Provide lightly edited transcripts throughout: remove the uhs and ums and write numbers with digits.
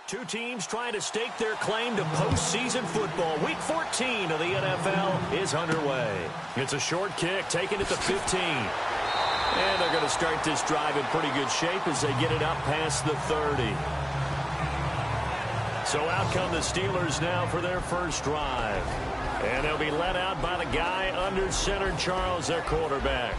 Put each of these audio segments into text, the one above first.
Two teams trying to stake their claim to postseason football. Week 14 of the NFL is underway. It's a short kick, taken at the 15. And they're going to start this drive in pretty good shape as they get it up past the 30. So out come the Steelers now for their first drive. And they'll be led out by the guy under center, Charles, their quarterback.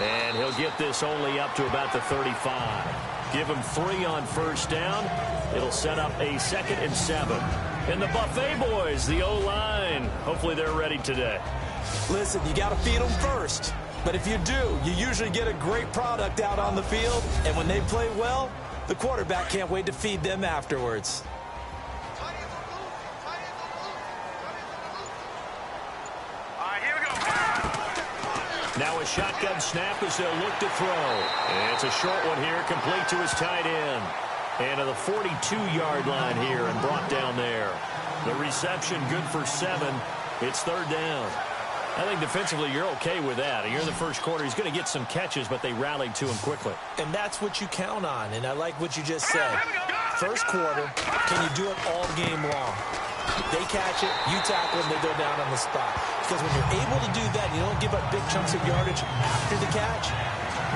And he'll get this only up to about the 35. Give him 3 on first down. It'll set up a 2nd and 7. And the Buffet boys, the O-line, hopefully they're ready today. Listen, you got to feed them first. But if you do, you usually get a great product out on the field. And when they play well, the quarterback can't wait to feed them afterwards. Now a shotgun snap as they'll look to throw. And it's a short one here, complete to his tight end. And to the 42-yard line here and brought down there. The reception good for 7. It's 3rd down. I think defensively you're okay with that. You're in the first quarter. He's going to get some catches, but they rallied to him quickly. And that's what you count on. And I like what you just said. First quarter, can you do it all game long? They catch it, you tackle them, they go down on the spot. Because when you're able to do that, you don't give up big chunks of yardage after the catch.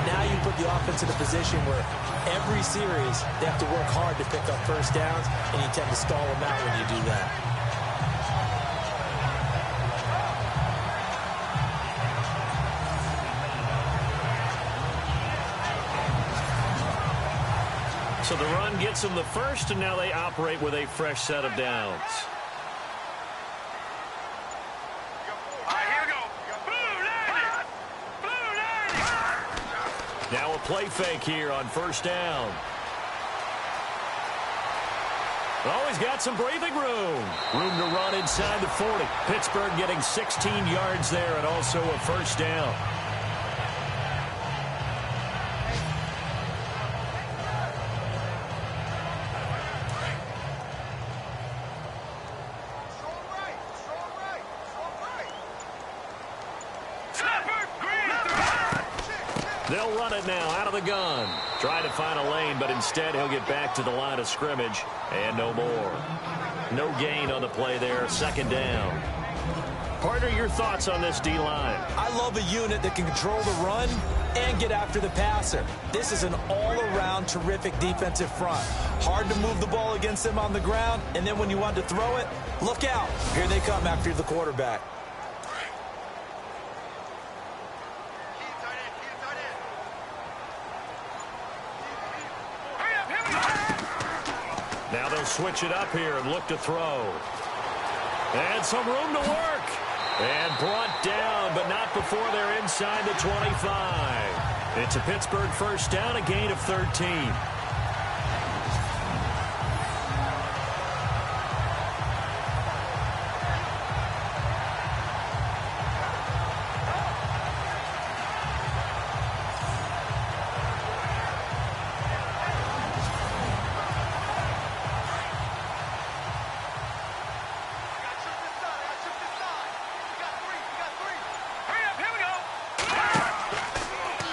Now you put the offense in a position where every series they have to work hard to pick up first downs, and you tend to stall them out when you do that. So the run gets them the first, and now they operate with a fresh set of downs. Now a play fake here on first down. Oh, he's got some breathing room. Room to run inside the 40. Pittsburgh getting 16 yards there and also a first down. They'll run it now out of the gun. Try to find a lane, but instead he'll get back to the line of scrimmage. And no more. No gain on the play there. 2nd down. Partner, your thoughts on this D-line? I love a unit that can control the run and get after the passer. This is an all-around terrific defensive front. Hard to move the ball against them on the ground, and then when you want to throw it, look out. Here they come after the quarterback. Now they'll switch it up here and look to throw. And some room to work. And brought down, but not before they're inside the 25. It's a Pittsburgh first down, a gain of 13.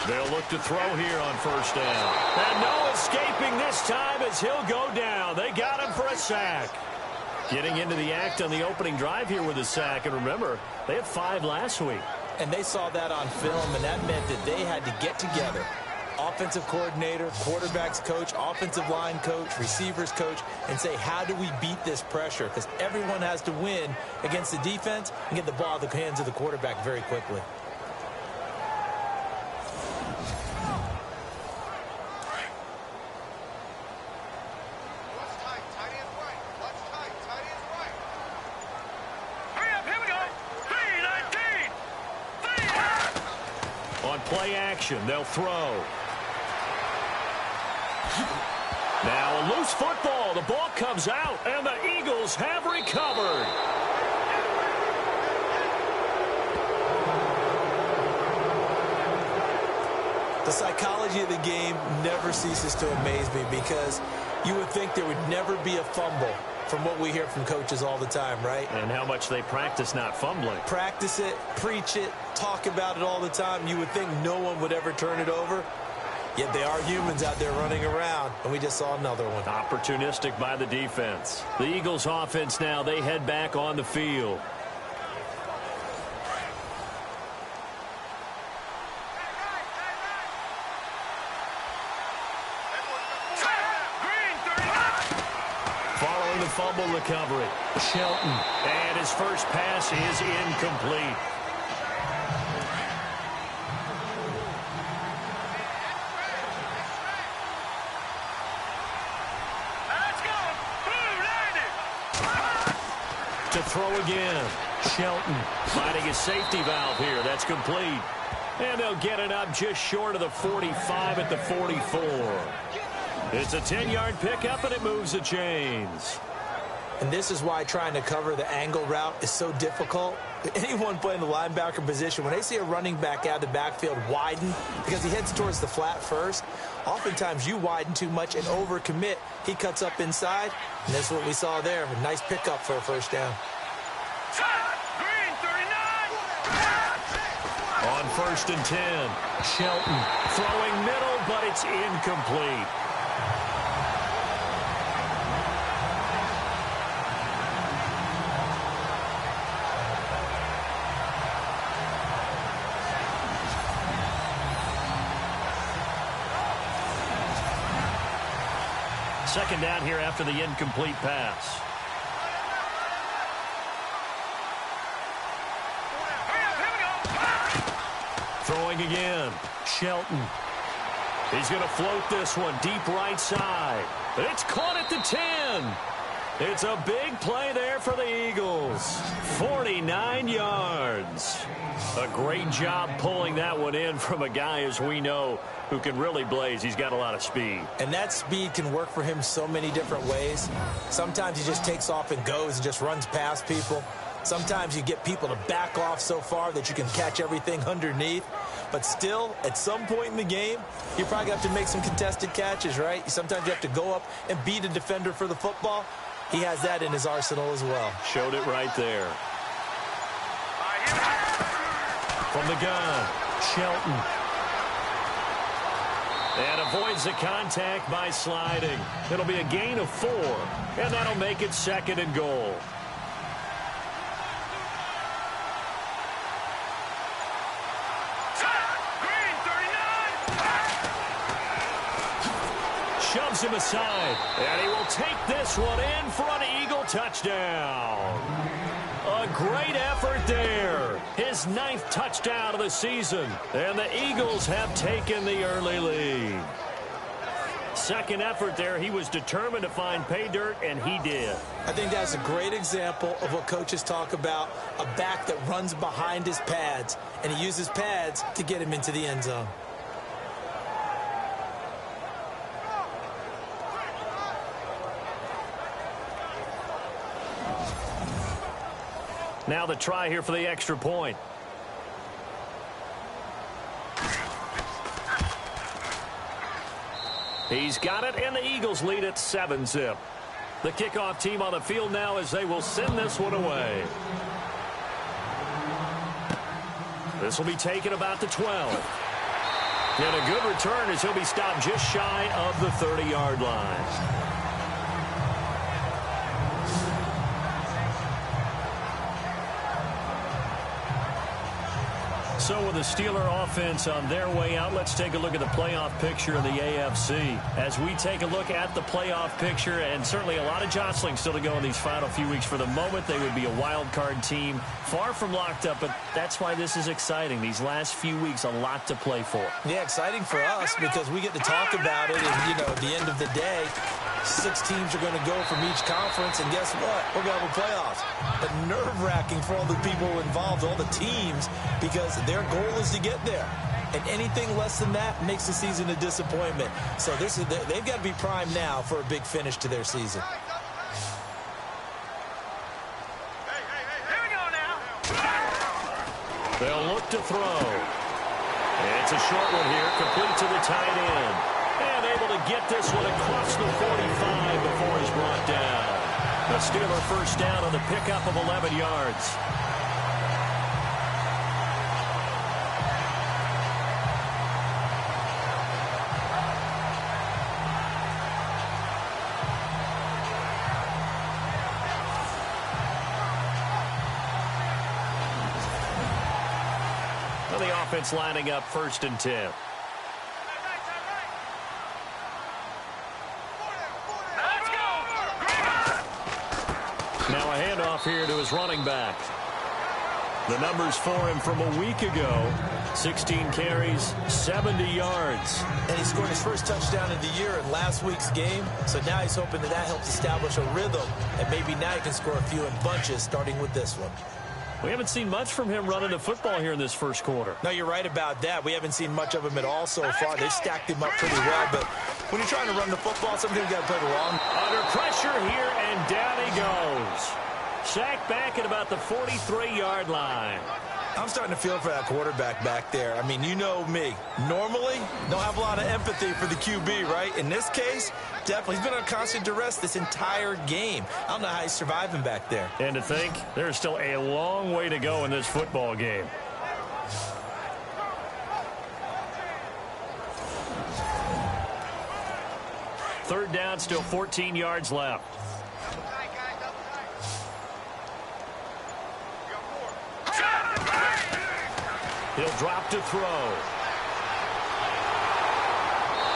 They'll look to throw here on first down. And no escaping this time as he'll go down. They got him for a sack. Getting into the act on the opening drive here with a sack. And remember, they had 5 last week. And they saw that on film, and that meant that they had to get together. Offensive coordinator, quarterbacks coach, offensive line coach, receivers coach, and say, how do we beat this pressure? Because everyone has to win against the defense and get the ball in the hands of the quarterback very quickly. Play action. They'll throw. Now a loose football. The ball comes out, and the Eagles have recovered. The psychology of the game never ceases to amaze me because You would think there would never be a fumble from what we hear from coaches all the time, right? And how much they practice not fumbling. Practice it, preach it, talk about it all the time. You would think no one would ever turn it over. Yet they are humans out there running around, and we just saw another one. Opportunistic by the defense. The Eagles offense now, they head back on the field. Following the fumble recovery, Shelton. And his first pass is incomplete. To throw again. Shelton finding his safety valve here. That's complete. And they'll get it up just short of the 45 at the 44. It's a 10-yard pickup, and it moves the chains. And this is why trying to cover the angle route is so difficult. Anyone playing the linebacker position, when they see a running back out of the backfield widen because he heads towards the flat first, oftentimes you widen too much and overcommit. He cuts up inside, and that's what we saw there. A nice pickup for a first down. On 1st and 10, Shelton throwing middle, but it's incomplete. Second down here after the incomplete pass. Throwing again. Shelton. He's going to float this one deep right side. It's caught at the 10. It's a big play there for the Eagles. 49 yards. A great job pulling that one in from a guy, as we know, who can really blaze. He's got a lot of speed. And that speed can work for him so many different ways. Sometimes he just takes off and goes and just runs past people. Sometimes you get people to back off so far that you can catch everything underneath. But still, at some point in the game, you probably have to make some contested catches, right? Sometimes you have to go up and beat a defender for the football. He has that in his arsenal as well. Showed it right there. From the gun, Shelton. And avoids the contact by sliding. It'll be a gain of 4, and that'll make it 2nd and goal. Shoves him aside, and he will take this one in for an Eagle touchdown. A great effort there. His 9th touchdown of the season, and the Eagles have taken the early lead. Second effort there. He was determined to find pay dirt, and he did. I think that's a great example of what coaches talk about, a back that runs behind his pads, and he uses pads to get him into the end zone. Now the try here for the extra point. He's got it, and the Eagles lead at 7-zip. The kickoff team on the field now as they will send this one away. This will be taken about the 12. And a good return as he'll be stopped just shy of the 30-yard line. So with the Steeler offense on their way out, let's take a look at the playoff picture in the AFC. As we take a look at the playoff picture, and certainly a lot of jostling still to go in these final few weeks. For the moment, they would be a wild card team, far from locked up, but that's why this is exciting. These last few weeks, a lot to play for. Yeah, exciting for us because we get to talk about it, and, you know, at the end of the day, 6 teams are going to go from each conference, and guess what? We're going to have a playoffs. But nerve-wracking for all the people involved, all the teams, because their goal is to get there. And anything less than that makes the season a disappointment. So they've got to be primed now for a big finish to their season. They'll look to throw. It's a short one here, complete to the tight end. And able to get this one across the 45 before he's brought down. A Steeler first down on the pickup of 11 yards. The offense lining up 1st and 10. Now a handoff here to his running back. The numbers for him from a week ago: 16 carries, 70 yards. And he scored his first touchdown of the year in last week's game. So now he's hoping that helps establish a rhythm. And maybe now he can score a few in bunches, starting with this one. We haven't seen much from him running the football here in this first quarter. No, you're right about that. We haven't seen much of him at all so far. They've stacked him up pretty well, but when you're trying to run the football, sometimes you got to play the long. Under pressure here, and down he goes. Sacked back at about the 43-yard line. I'm starting to feel for that quarterback back there. I mean, you know me. Normally, don't have a lot of empathy for the QB, right? In this case, definitely. He's been on constant duress this entire game. I don't know how he's surviving back there. And to think, there's still a long way to go in this football game. Third down, still 14 yards left. He'll drop to throw.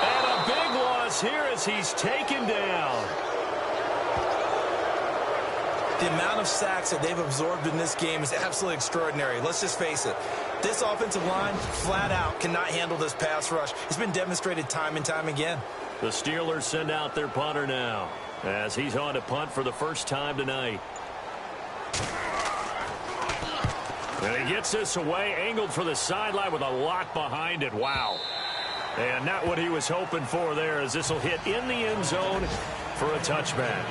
And a big loss here as he's taken down. The amount of sacks that they've absorbed in this game is absolutely extraordinary. Let's just face it. This offensive line, flat out, cannot handle this pass rush. It's been demonstrated time and time again. The Steelers send out their punter now as he's on to punt for the first time tonight. And he gets this away, angled for the sideline with a lot behind it. Wow. And not what he was hoping for there, as this will hit in the end zone for a touchback.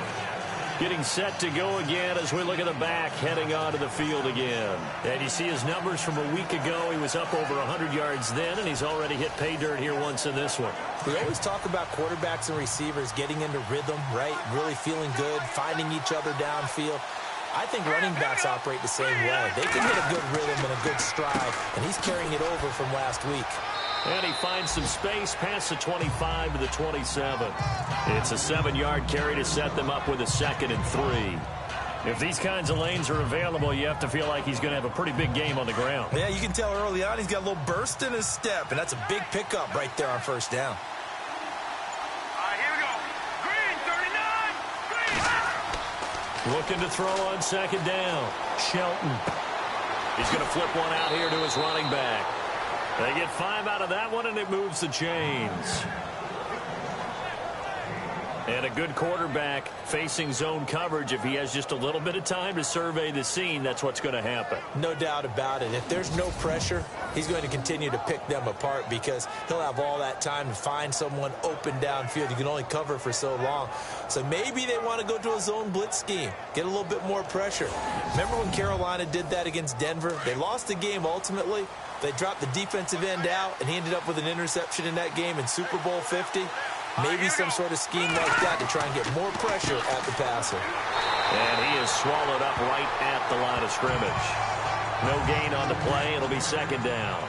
Getting set to go again as we look at the back, heading onto the field again. And you see his numbers from a week ago. He was up over 100 yards then, and he's already hit pay dirt here once in this one. We always talk about quarterbacks and receivers getting into rhythm, right? Really feeling good, finding each other downfield. I think running backs operate the same way. They can hit a good rhythm and a good stride, and he's carrying it over from last week. And he finds some space past the 25 to the 27. It's a 7-yard carry to set them up with a 2nd and 3. If these kinds of lanes are available, you have to feel like he's going to have a pretty big game on the ground. Yeah, you can tell early on he's got a little burst in his step, and that's a big pickup right there on first down. Looking to throw on 2nd down. Shelton. He's going to flip one out here to his running back. They get 5 out of that one, and it moves the chains. And a good quarterback facing zone coverage. If he has just a little bit of time to survey the scene, that's what's going to happen. No doubt about it. If there's no pressure, he's going to continue to pick them apart because he'll have all that time to find someone open downfield. You can only cover for so long. So maybe they want to go to a zone blitz scheme, get a little bit more pressure. Remember when Carolina did that against Denver? They lost the game ultimately. They dropped the defensive end out, and he ended up with an interception in that game in Super Bowl 50. Maybe some sort of scheme like that to try and get more pressure at the passer. And he is swallowed up right at the line of scrimmage. No gain on the play. It'll be 2nd down.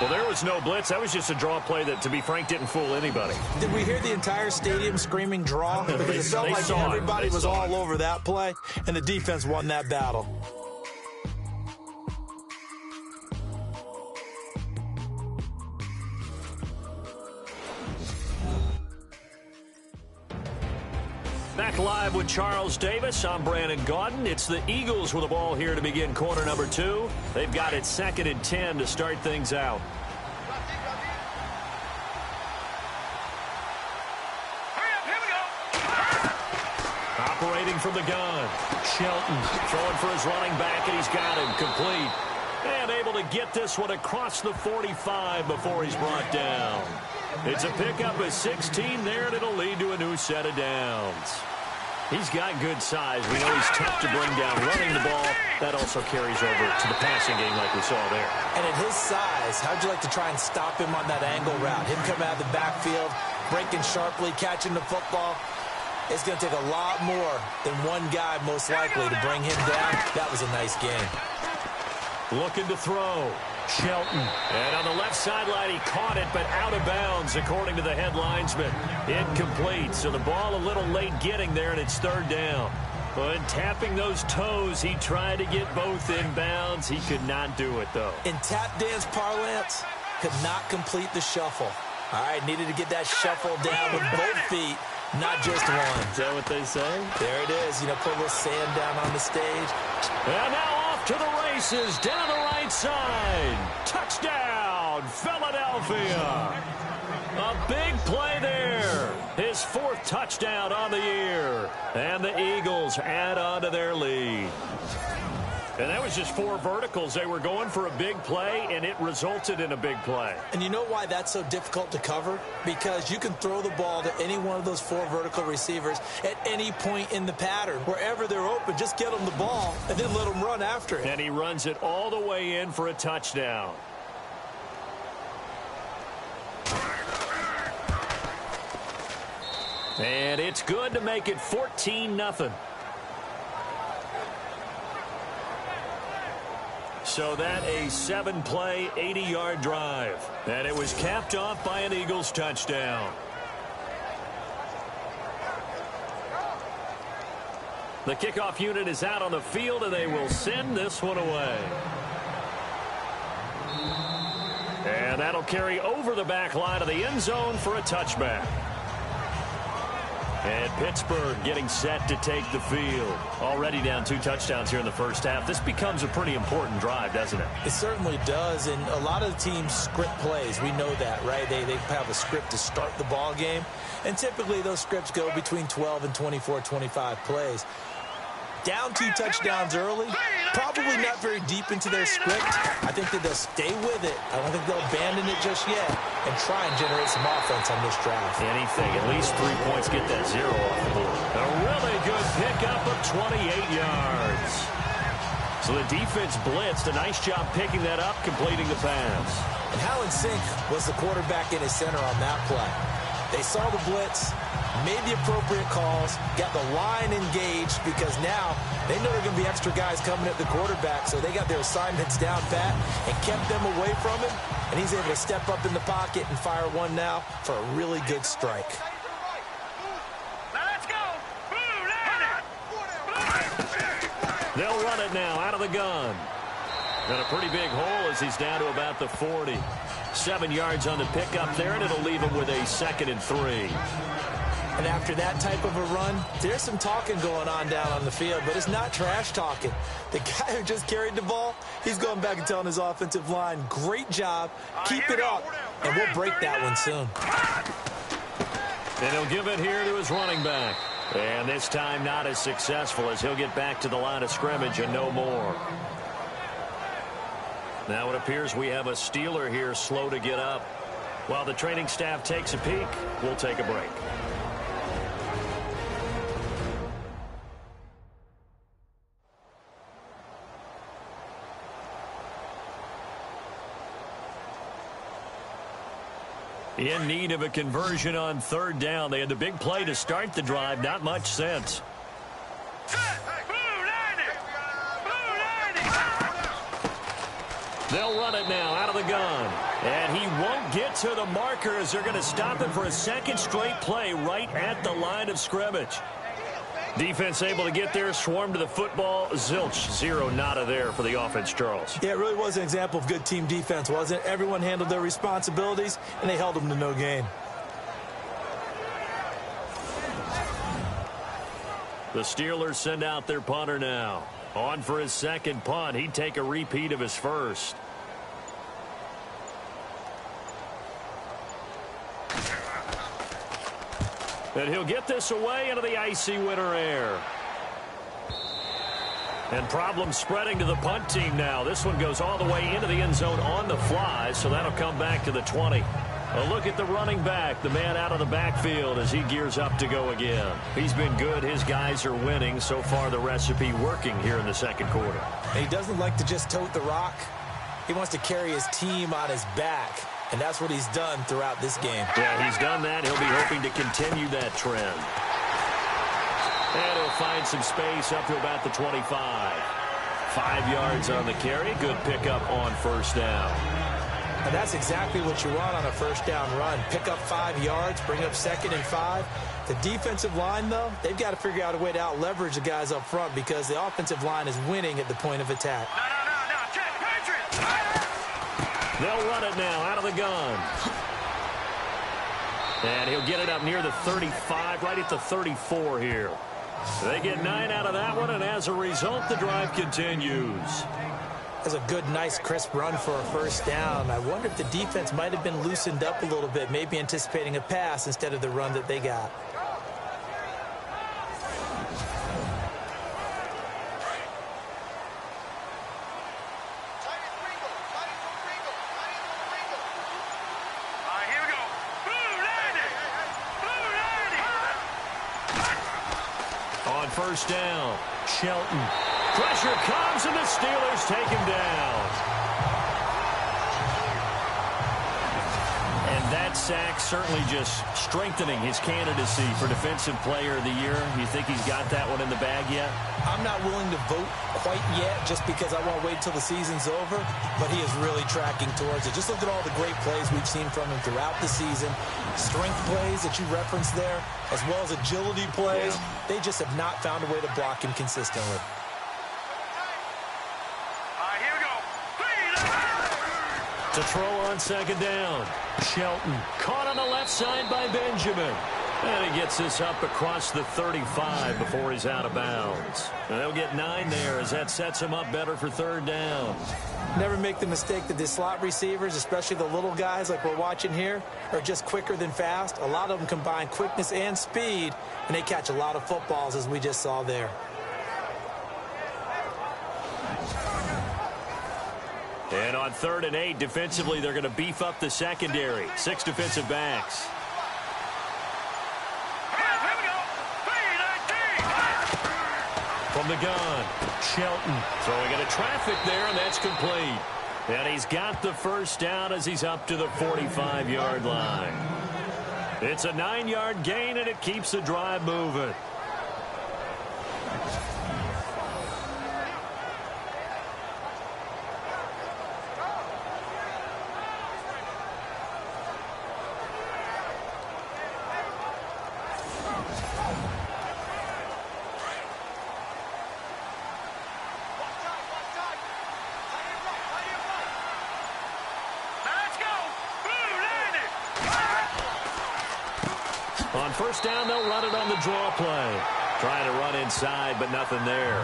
Well, there was no blitz. That was just a draw play that, to be frank, didn't fool anybody. Did we hear the entire stadium screaming draw? Because it felt like everybody was all over that play, and the defense won that battle. Back live with Charles Davis. I'm Brandon Gaudin. It's the Eagles with the ball here to begin quarter number 2. They've got it 2nd and 10 to start things out. Operating from the gun. Shelton throwing for his running back, and he's got him complete. And able to get this one across the 45 before he's brought down. It's a pickup of 16 there, and it'll lead to a new set of downs. He's got good size. We know he's tough to bring down running the ball. That also carries over to the passing game like we saw there. And at his size, how'd you like to try and stop him on that angle route? Him coming out of the backfield, breaking sharply, catching the football. It's going to take a lot more than one guy, most likely, to bring him down. That was a nice game. Looking to throw. Shelton. And on the left sideline, he caught it, but out of bounds, according to the head linesman. Incomplete, so the ball a little late getting there, and it's third down. But tapping those toes, he tried to get both in bounds. He could not do it, though. In tap dance parlance, could not complete the shuffle. All right, needed to get that shuffle down with both feet, not just one. Is that what they say? There it is. You know, put a little sand down on the stage. And now off to the races, down the right side. Touchdown, Philadelphia. A big play there. His fourth touchdown on the year. And the Eagles add on to their lead. And that was just 4 verticals. They were going for a big play, and it resulted in a big play. And you know why that's so difficult to cover? Because you can throw the ball to any one of those 4 vertical receivers at any point in the pattern. Wherever they're open, just get them the ball and then let them run after it. And he runs it all the way in for a touchdown. And it's good to make it 14-0. So that a 7-play, 80-yard drive. And it was capped off by an Eagles touchdown. The kickoff unit is out on the field, and they will send this one away. And that'll carry over the back line of the end zone for a touchback. And Pittsburgh getting set to take the field. Already down 2 touchdowns here in the first half. This becomes a pretty important drive, doesn't it? It certainly does, and a lot of the teams script plays. We know that, right? They have a script to start the ball game, and typically those scripts go between 12 and 24, 25 plays. Down 2 touchdowns early, probably not very deep into their script. I think that they'll stay with it. I don't think they'll abandon it just yet and try and generate some offense on this drive. Anything, at least 3 points, get that 0 off the board. A really good pickup of 28 yards. So the defense blitzed. A nice job picking that up, completing the pass. And how in sync was the quarterback in his center on that play? They saw the blitz, made the appropriate calls, got the line engaged because now they know there are going to be extra guys coming at the quarterback, so they got their assignments down pat and kept them away from him, and he's able to step up in the pocket and fire one now for a really good strike. Let's go! They'll run it now out of the gun. And a pretty big hole as he's down to about the 40. 7 yards on the pickup there, and it'll leave him with a 2nd and 3. And after that type of a run, there's some talking going on down on the field, but it's not trash talking. The guy who just carried the ball, he's going back and telling his offensive line, great job, keep it up, and we'll break that one soon. And he'll give it here to his running back. And this time not as successful as he'll get back to the line of scrimmage and no more. Now it appears we have a Steeler here slow to get up. While the training staff takes a peek, we'll take a break. In need of a conversion on 3rd down. They had the big play to start the drive. Not much sense. They'll run it now out of the gun. And he won't get to the marker as they're going to stop him for a 2nd straight play right at the line of scrimmage. Defense able to get there, swarm to the football. Zilch, 0 nada there for the offense, Charles. Yeah, it really was an example of good team defense, wasn't it? Everyone handled their responsibilities, and they held them to no gain. The Steelers send out their punter now. On for his 2nd punt. He'd take a repeat of his first. And he'll get this away into the icy winter air. And problems spreading to the punt team now. This one goes all the way into the end zone on the fly, so that'll come back to the 20. A look at the running back, the man out of the backfield as he gears up to go again. He's been good. His guys are winning. So far, the recipe working here in the second quarter. He doesn't like to just tote the rock. He wants to carry his team on his back, and that's what he's done throughout this game. Yeah, he's done that. He'll be hoping to continue that trend. And he'll find some space up to about the 25. 5 yards on the carry. Good pickup on first down. And that's exactly what you want on a first down run. Pick up 5 yards, bring up 2nd and 5. The defensive line, though, they've got to figure out a way to out-leverage the guys up front because the offensive line is winning at the point of attack. They'll run it now out of the gun. And he'll get it up near the 35, right at the 34 here. They get 9 out of that one, and as a result, the drive continues. That's a good, nice, crisp run for a first down. I wonder if the defense might have been loosened up a little bit, maybe anticipating a pass instead of the run that they got. On first down, Shelton. Pressure comes, and the Steelers take him down. And that sack certainly just strengthening his candidacy for Defensive Player of the Year. You think he's got that one in the bag yet? I'm not willing to vote quite yet just because I want to wait till the season's over, but he is really tracking towards it. Just look at all the great plays we've seen from him throughout the season. Strength plays that you referenced there, as well as agility plays. They just have not found a way to block him consistently. To throw on second down, Shelton caught on the left side by Benjamin. And he gets this up across the 35 before he's out of bounds. And they'll get 9 there as that sets him up better for third down. Never make the mistake that the slot receivers, especially the little guys like we're watching here, are just quicker than fast. A lot of them combine quickness and speed, and they catch a lot of footballs as we just saw there. And on 3rd and 8, defensively, they're going to beef up the secondary. 6 defensive backs. From the gun, Shelton throwing into traffic there, and that's complete. And he's got the first down as he's up to the 45-yard line. It's a 9-yard gain, and it keeps the drive moving. On first down, they'll run it on the draw play. Trying to run inside, but nothing there.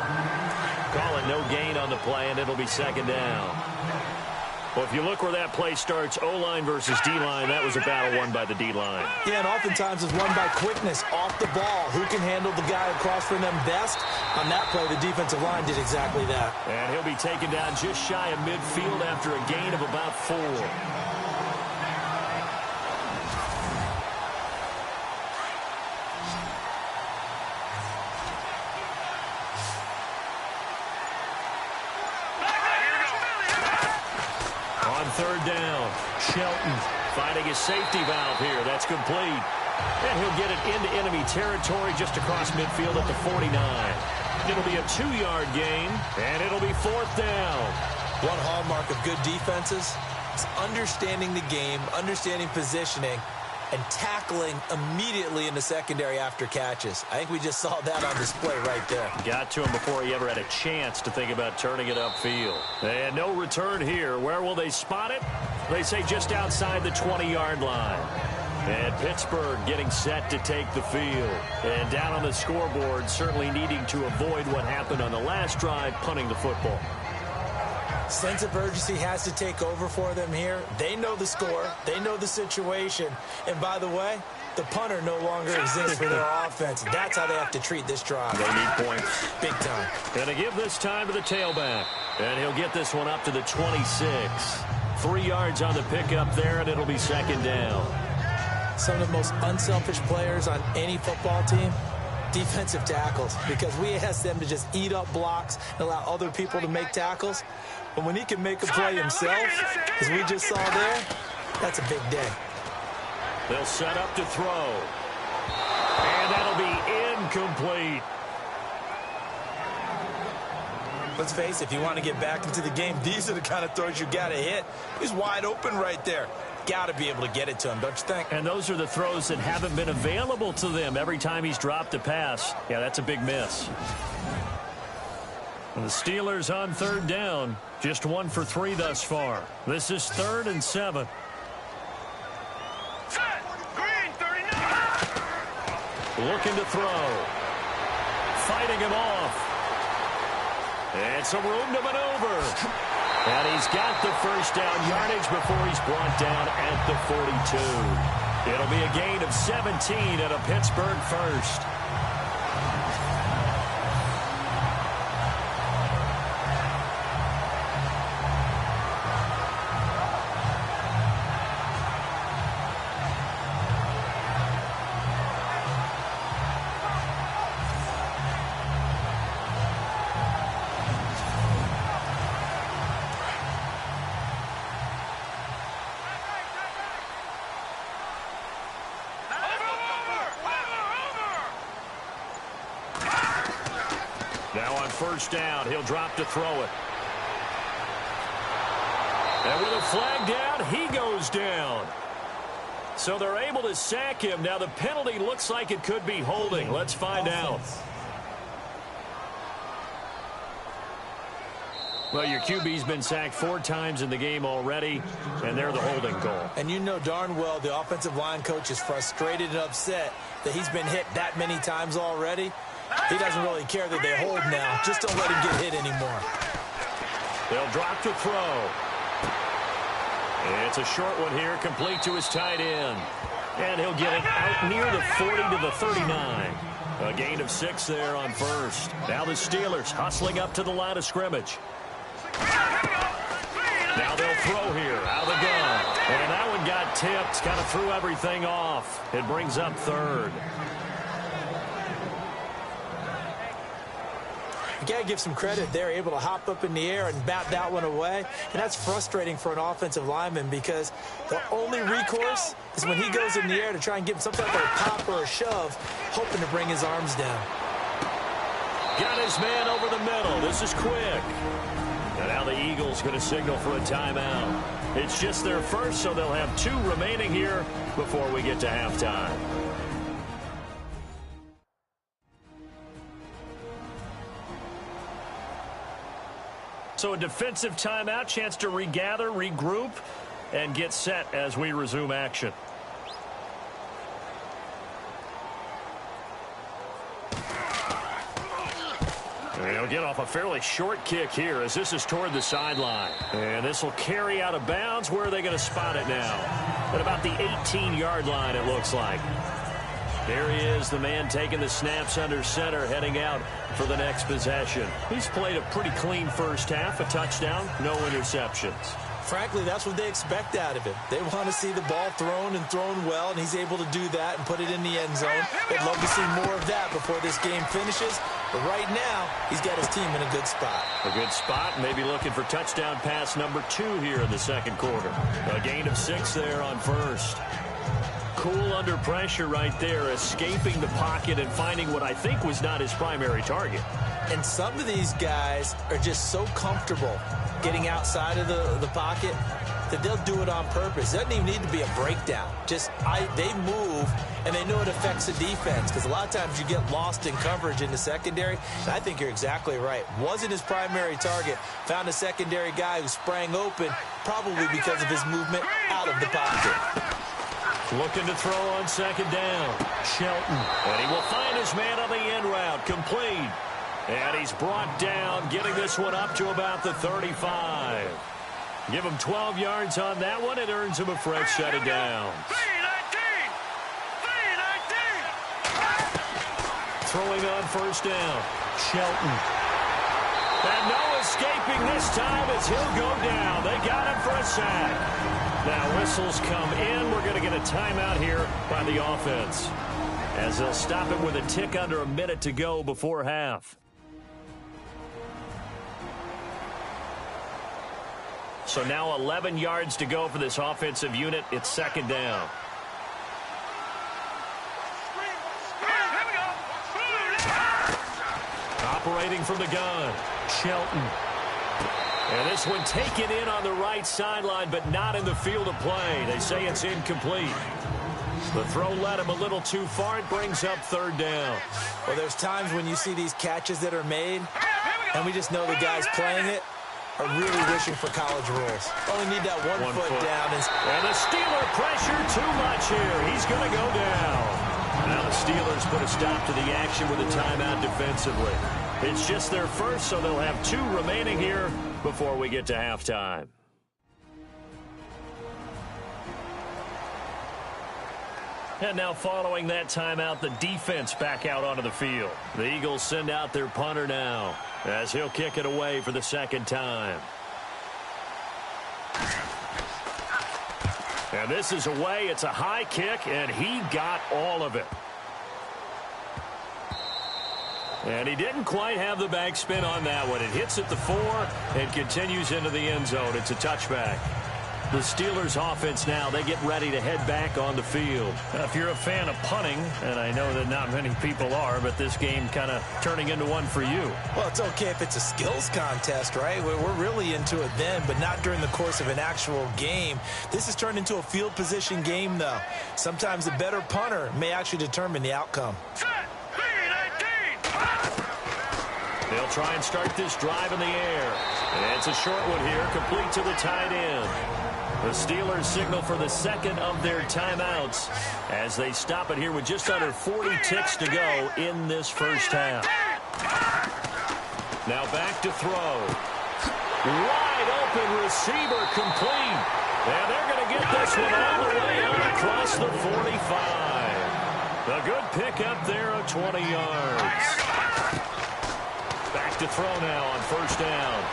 Call it no gain on the play, and it'll be second down. Well, if you look where that play starts, O-line versus D-line, that was a battle won by the D-line. Yeah, and oftentimes it's won by quickness off the ball. Who can handle the guy across from them best? On that play, the defensive line did exactly that. And he'll be taken down just shy of midfield after a gain of about 4. Third down, Shelton finding his safety valve here. That's complete. And he'll get it into enemy territory just across midfield at the 49. It'll be a 2-yard gain, and it'll be 4th down. One hallmark of good defenses is understanding the game, understanding positioning, and tackling immediately in the secondary after catches. I think we just saw that on display right there. Got to him before he ever had a chance to think about turning it upfield. And no return here. Where will they spot it? They say just outside the 20-yard line. And Pittsburgh getting set to take the field. And down on the scoreboard, certainly needing to avoid what happened on the last drive, punting the football. Sense of urgency has to take over for them here. They know the score. They know the situation. And by the way, the punter no longer exists for their offense. That's how they have to treat this drive. They need points. Big time. Going to give this time to the tailback. And he'll get this one up to the 26. 3 yards on the pickup there, and it'll be second down. Some of the most unselfish players on any football team, defensive tackles, because we ask them to just eat up blocks and allow other people to make tackles. But when he can make a play himself, as we just saw there, that's a big day. They'll set up to throw. And that'll be incomplete. Let's face it, if you want to get back into the game, these are the kind of throws you got to hit. He's wide open right there. Got to be able to get it to him, don't you think? And those are the throws that haven't been available to them every time he's dropped a pass. Yeah, that's a big miss. And the Steelers on third down. Just 1 for 3 thus far. This is 3rd and 7. Looking to throw. Fighting him off. And some room to maneuver. And he's got the first down yardage before he's brought down at the 42. It'll be a gain of 17 and a Pittsburgh first. Now on first down, he'll drop to throw it. And with a flag down, he goes down. So they're able to sack him. Now the penalty looks like it could be holding. Let's find out. Well, your QB's been sacked 4 times in the game already, and they're the holding call. And you know darn well the offensive line coach is frustrated and upset that he's been hit that many times already. He doesn't really care that they hold now. Just don't let him get hit anymore. They'll drop to throw. It's a short one here, complete to his tight end. And he'll get it out near the 40 to the 39. A gain of 6 there on first. Now the Steelers hustling up to the line of scrimmage. Now they'll throw here, out of the gun. And that one got tipped, kind of threw everything off. It brings up 3rd. You got to give some credit. They're able to hop up in the air and bat that one away. And that's frustrating for an offensive lineman because the only recourse is when he goes in the air to try and give him some type of a pop or a shove, hoping to bring his arms down. Got his man over the middle. This is quick. And now the Eagles going to signal for a timeout. It's just their first, so they'll have 2 remaining here before we get to halftime. So a defensive timeout, chance to regather, regroup, and get set as we resume action. They'll get off a fairly short kick here as this is toward the sideline. And this will carry out of bounds. Where are they going to spot it now? At about the 18-yard line, it looks like. There he is, the man taking the snaps under center, heading out for the next possession. He's played a pretty clean first half, a touchdown, no interceptions. Frankly, that's what they expect out of him. They want to see the ball thrown and thrown well, and he's able to do that and put it in the end zone. They'd love to see more of that before this game finishes. But right now, he's got his team in a good spot. A good spot, maybe looking for touchdown pass number 2 here in the second quarter. A gain of 6 there on first. Cool under pressure right there, escaping the pocket and finding what I think was not his primary target. And some of these guys are just so comfortable getting outside of the pocket that they'll do it on purpose. It doesn't even need to be a breakdown. They move, and they know it affects the defense because a lot of times you get lost in coverage in the secondary. And I think you're exactly right. Wasn't his primary target. Found a secondary guy who sprang open, probably because of his movement out of the pocket. Looking to throw on second down. Shelton. And he will find his man on the end route. Complete. And he's brought down, getting this one up to about the 35. Give him 12 yards on that one. It earns him a fresh set of downs. Throwing on first down. Shelton. And no escaping this time as he'll go down. They got him for a sack. Now whistles come in. We're going to get a timeout here by the offense, as they'll stop it with a tick under a minute to go before half. So now 11 yards to go for this offensive unit. It's second down. Operating from the gun, Shelton. And this one taken in on the right sideline, but not in the field of play. They say it's incomplete. The throw led him a little too far. It brings up third down. Well, there's times when you see these catches that are made, and we just know the guys playing it are really wishing for college rules. Only need that one foot down. And the Steeler pressure too much here. He's going to go down. Now the Steelers put a stop to the action with a timeout defensively. It's just their first, so they'll have 2 remaining here before we get to halftime. And now following that timeout, the defense back out onto the field. The Eagles send out their punter now, as he'll kick it away for the second time. And this is away. It's a high kick, and he got all of it. And he didn't quite have the backspin on that one. It hits at the 4 and continues into the end zone. It's a touchback. The Steelers offense now, they get ready to head back on the field. If you're a fan of punting, and I know that not many people are, but this game kind of turning into one for you. Well, it's okay if it's a skills contest, right? We're really into it then, but not during the course of an actual game. This has turned into a field position game, though. Sometimes the better punter may actually determine the outcome. They'll try and start this drive in the air. And it's a short one here, complete to the tight end. The Steelers signal for the second of their timeouts as they stop it here with just under 40 ticks to go in this first half. Now back to throw. Wide open receiver complete. And they're going to get this one all the way out across the 45. A good pickup there of 20 yards. Back to throw now on first down.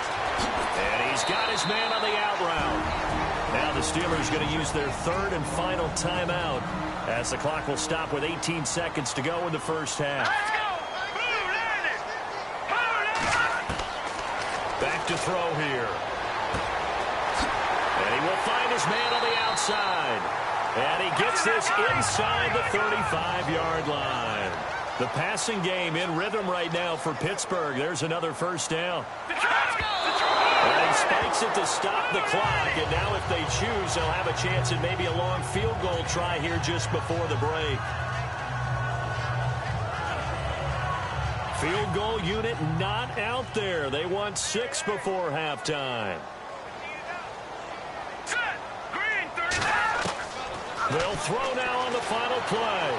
And he's got his man on the out route. Now the Steelers going to use their third and final timeout as the clock will stop with 18 seconds to go in the first half. Back to throw here. And he will find his man on the outside. And he gets this inside the 35-yard line. The passing game in rhythm right now for Pittsburgh. There's another first down. And he spikes it to stop the clock. And now if they choose, they'll have a chance at maybe a long field goal try here just before the break. Field goal unit not out there. They want 6 before halftime. They'll throw now on the final play.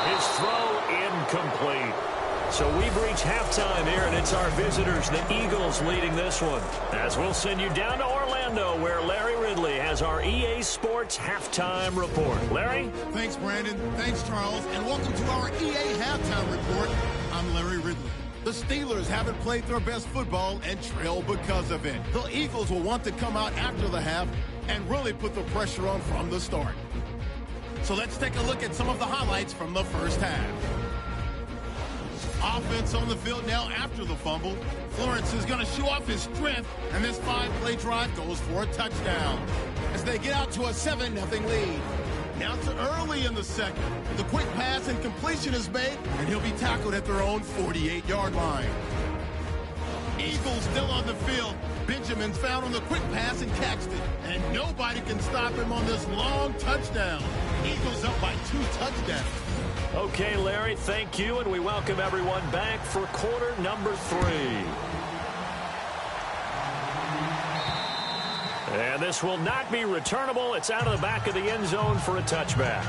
His throw incomplete. So we've reached halftime here, and it's our visitors, the Eagles, leading this one. As we'll send you down to Orlando, where Larry Ridley has our EA Sports Halftime Report. Larry? Thanks, Brandon. Thanks, Charles. And welcome to our EA Halftime Report. I'm Larry Ridley. The Steelers haven't played their best football and trail because of it. The Eagles will want to come out after the half and really put the pressure on from the start. So let's take a look at some of the highlights from the first half. Offense on the field now after the fumble. Florence is going to show off his strength, and this 5-play drive goes for a touchdown as they get out to a 7-0 lead. Now to early in the second. The quick pass and completion is made, and he'll be tackled at their own 48-yard line. Eagles still on the field. Benjamin's found on the quick pass and catched it, and nobody can stop him on this long touchdown. Eagles up by 2 touchdowns. Okay, Larry, thank you, and we welcome everyone back for quarter number 3. And this will not be returnable. It's out of the back of the end zone for a touchback.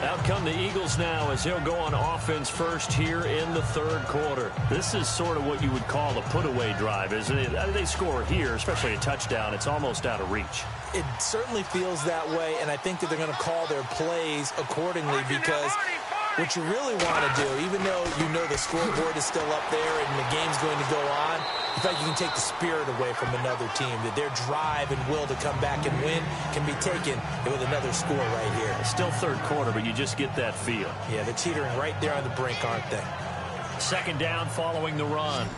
Out come the Eagles now as he'll go on offense first here in the third quarter. This is sort of what you would call a put-away drive, isn't it? They score here, especially a touchdown. It's almost out of reach. It certainly feels that way, and I think that they're going to call their plays accordingly because What you really want to do, even though you know the scoreboard is still up there and the game's going to go on, in fact, you can take the spirit away from another team, that their drive and will to come back and win can be taken with another score right here. Still third quarter, but you just get that feel. Yeah, they're teetering right there on the brink, aren't they? Second down following the run.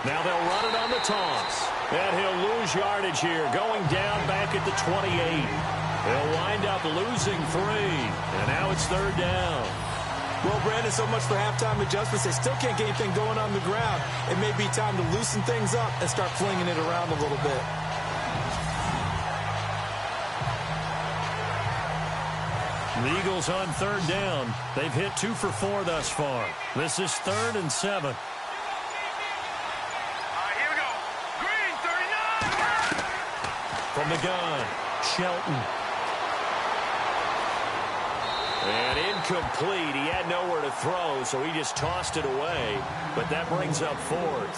Now they'll run it on the toss. And he'll lose yardage here, going down back at the 28. He'll wind up losing 3. And now it's third down. Well, Brandon, so much for halftime adjustments. They still can't get anything going on the ground. It may be time to loosen things up and start flinging it around a little bit. The Eagles on third down. They've hit 2 for 4 thus far. This is 3rd and 7. From the gun, Shelton. And incomplete. He had nowhere to throw, so he just tossed it away. But that brings up 4th.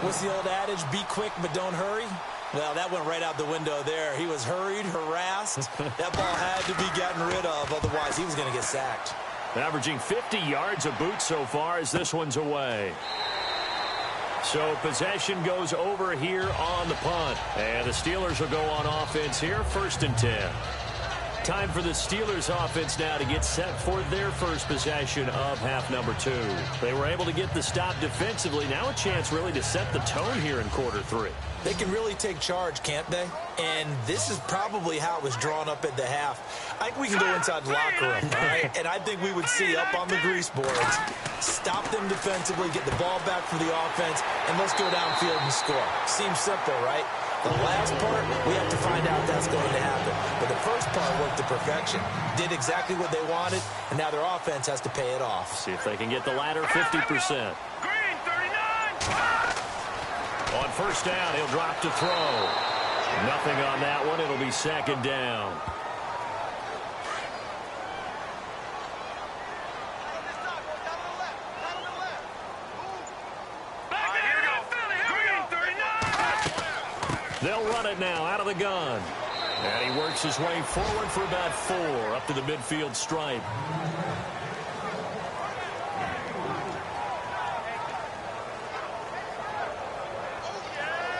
What's the old adage? Be quick, but don't hurry? Well, that went right out the window there. He was hurried, harassed. That ball had to be gotten rid of, otherwise he was going to get sacked. Averaging 50 yards a boot so far as this one's away. So possession goes over here on the punt. And the Steelers will go on offense here, 1st and 10. Time for the Steelers offense now to get set for their first possession of half number 2. They were able to get the stop defensively. Now a chance really to set the tone here in quarter 3. They can really take charge, can't they? And this is probably how it was drawn up at the half. I think we can go inside the locker room, all right? And I think we would see up on the grease boards, stop them defensively, get the ball back for the offense, and let's go downfield and score. Seems simple, right? The last part, we have to find out that's going to happen. But the first part worked to perfection. Did exactly what they wanted, and now their offense has to pay it off. See if they can get the latter 50%. Green, 39. On first down, he'll drop to throw. Nothing on that one. It'll be 2nd down. They'll run it now out of the gun. And he works his way forward for about 4 up to the midfield stripe.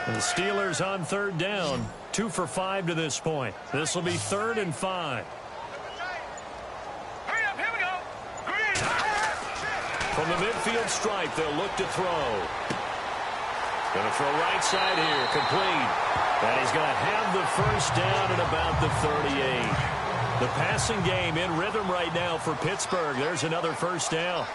And the Steelers on third down, 2 for 5 to this point. This will be 3rd and 5. Hurry up, here we go. Green. From the midfield stripe, they'll look to throw. Going to throw right side here, complete. And he's going to have the first down at about the 38. The passing game in rhythm right now for Pittsburgh. There's another first down.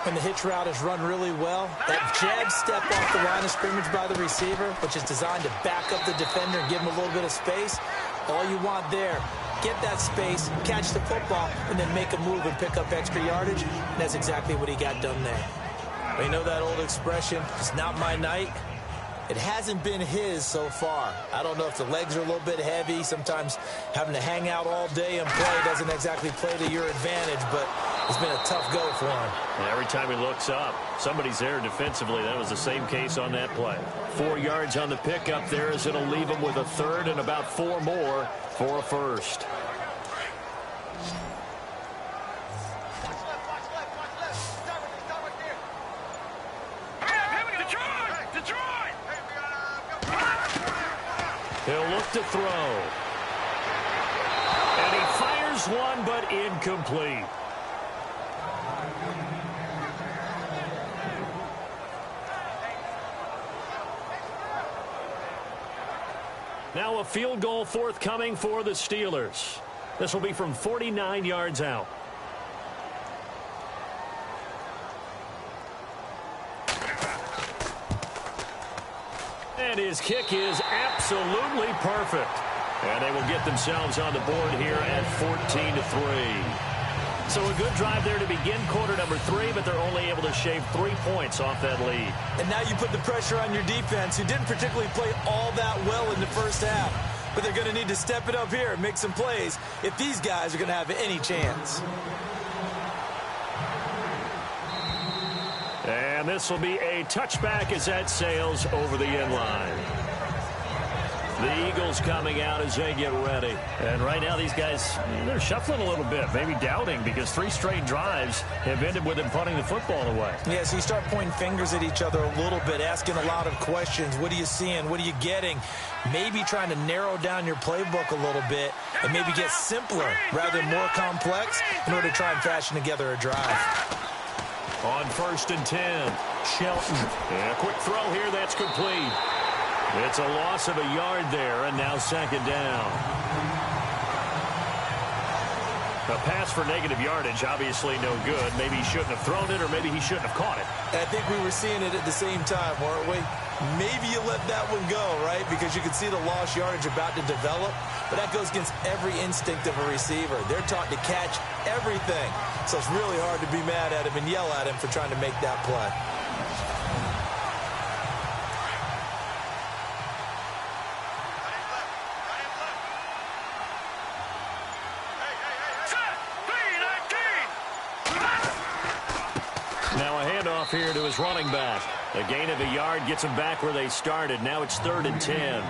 And the hitch route is run really well. That jab step off the line of scrimmage by the receiver, which is designed to back up the defender and give him a little bit of space. All you want there, get that space, catch the football, and then make a move and pick up extra yardage. And that's exactly what he got done there. You know that old expression, it's not my night. It hasn't been his so far. I don't know if the legs are a little bit heavy. Sometimes having to hang out all day and play doesn't exactly play to your advantage, but it's been a tough go for him. And every time he looks up, somebody's there defensively. That was the same case on that play. 4 yards on the pickup there as it'll leave him with a 3rd and about 4 more for a first. He'll look to throw. And he fires one, but incomplete. Now a field goal forthcoming for the Steelers. This will be from 49 yards out. And his kick is absolutely perfect. And they will get themselves on the board here at 14-3. So a good drive there to begin quarter number 3, but they're only able to shave 3 points off that lead. And now you put the pressure on your defense, who didn't particularly play all that well in the first half. But they're going to need to step it up here and make some plays if these guys are going to have any chance. And this will be a touchback as that sails over the end line. The Eagles coming out as they get ready. And right now these guys, they're shuffling a little bit, maybe doubting, because 3 straight drives have ended with them punting the football away. Yeah, so you start pointing fingers at each other a little bit, asking a lot of questions. What are you seeing? What are you getting? Maybe trying to narrow down your playbook a little bit and maybe get simpler rather than more complex in order to try and fashion together a drive. On 1st and 10, Shelton. And a quick throw here, that's complete. It's a loss of a yard there, and now 2nd down. A pass for negative yardage, obviously no good. Maybe he shouldn't have thrown it, or maybe he shouldn't have caught it. I think we were seeing it at the same time, weren't we? Maybe you let that one go, right? Because you can see the lost yardage about to develop, but that goes against every instinct of a receiver. They're taught to catch everything, so it's really hard to be mad at him and yell at him for trying to make that play. Here to his running back. A gain of a yard gets him back where they started. Now it's 3rd and 10.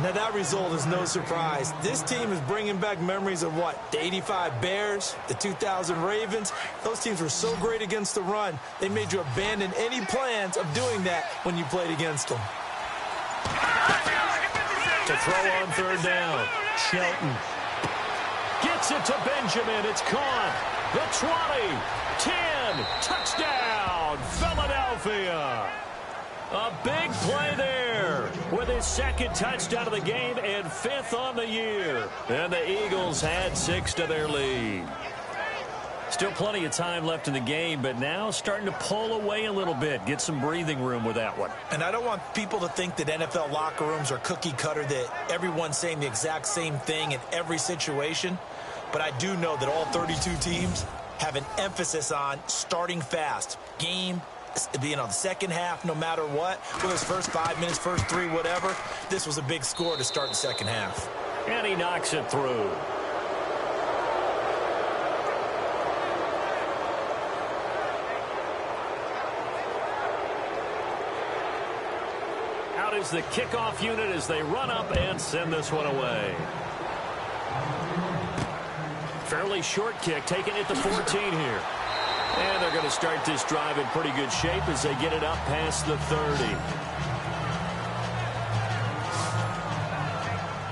Now that result is no surprise. This team is bringing back memories of what? The 85 Bears, the 2000 Ravens. Those teams were so great against the run, they made you abandon any plans of doing that when you played against them. To throw on 3rd down. Shelton gets it to Benjamin. It's caught. The 20, 10, touchdown, Philadelphia. A big play there with his 2nd touchdown of the game and 5th on the year. And the Eagles had 6 to their lead. Still plenty of time left in the game, but now starting to pull away a little bit. Get some breathing room with that one. And I don't want people to think that NFL locker rooms are cookie cutter, that everyone's saying the exact same thing in every situation. But I do know that all 32 teams have an emphasis on starting fast. Game, the second half, no matter what. Whether it's first 5 minutes, first 3, whatever. This was a big score to start the second half. And he knocks it through. Out is the kickoff unit as they run up and send this one away. Fairly short kick, taking it to 14 here. And they're going to start this drive in pretty good shape as they get it up past the 30.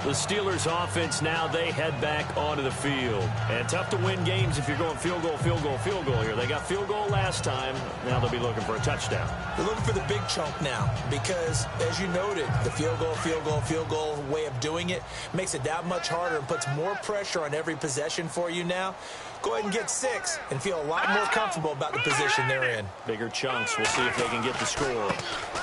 The Steelers offense now, they head back onto the field. And tough to win games if you're going field goal, field goal, field goal here. They got field goal last time. Now they'll be looking for a touchdown. They're looking for the big chunk now because, as you noted, the field goal way of doing it makes it that much harder and puts more pressure on every possession for you now. Go ahead and get 6 and feel a lot more comfortable about the position they're in. Bigger chunks. We'll see if they can get the score.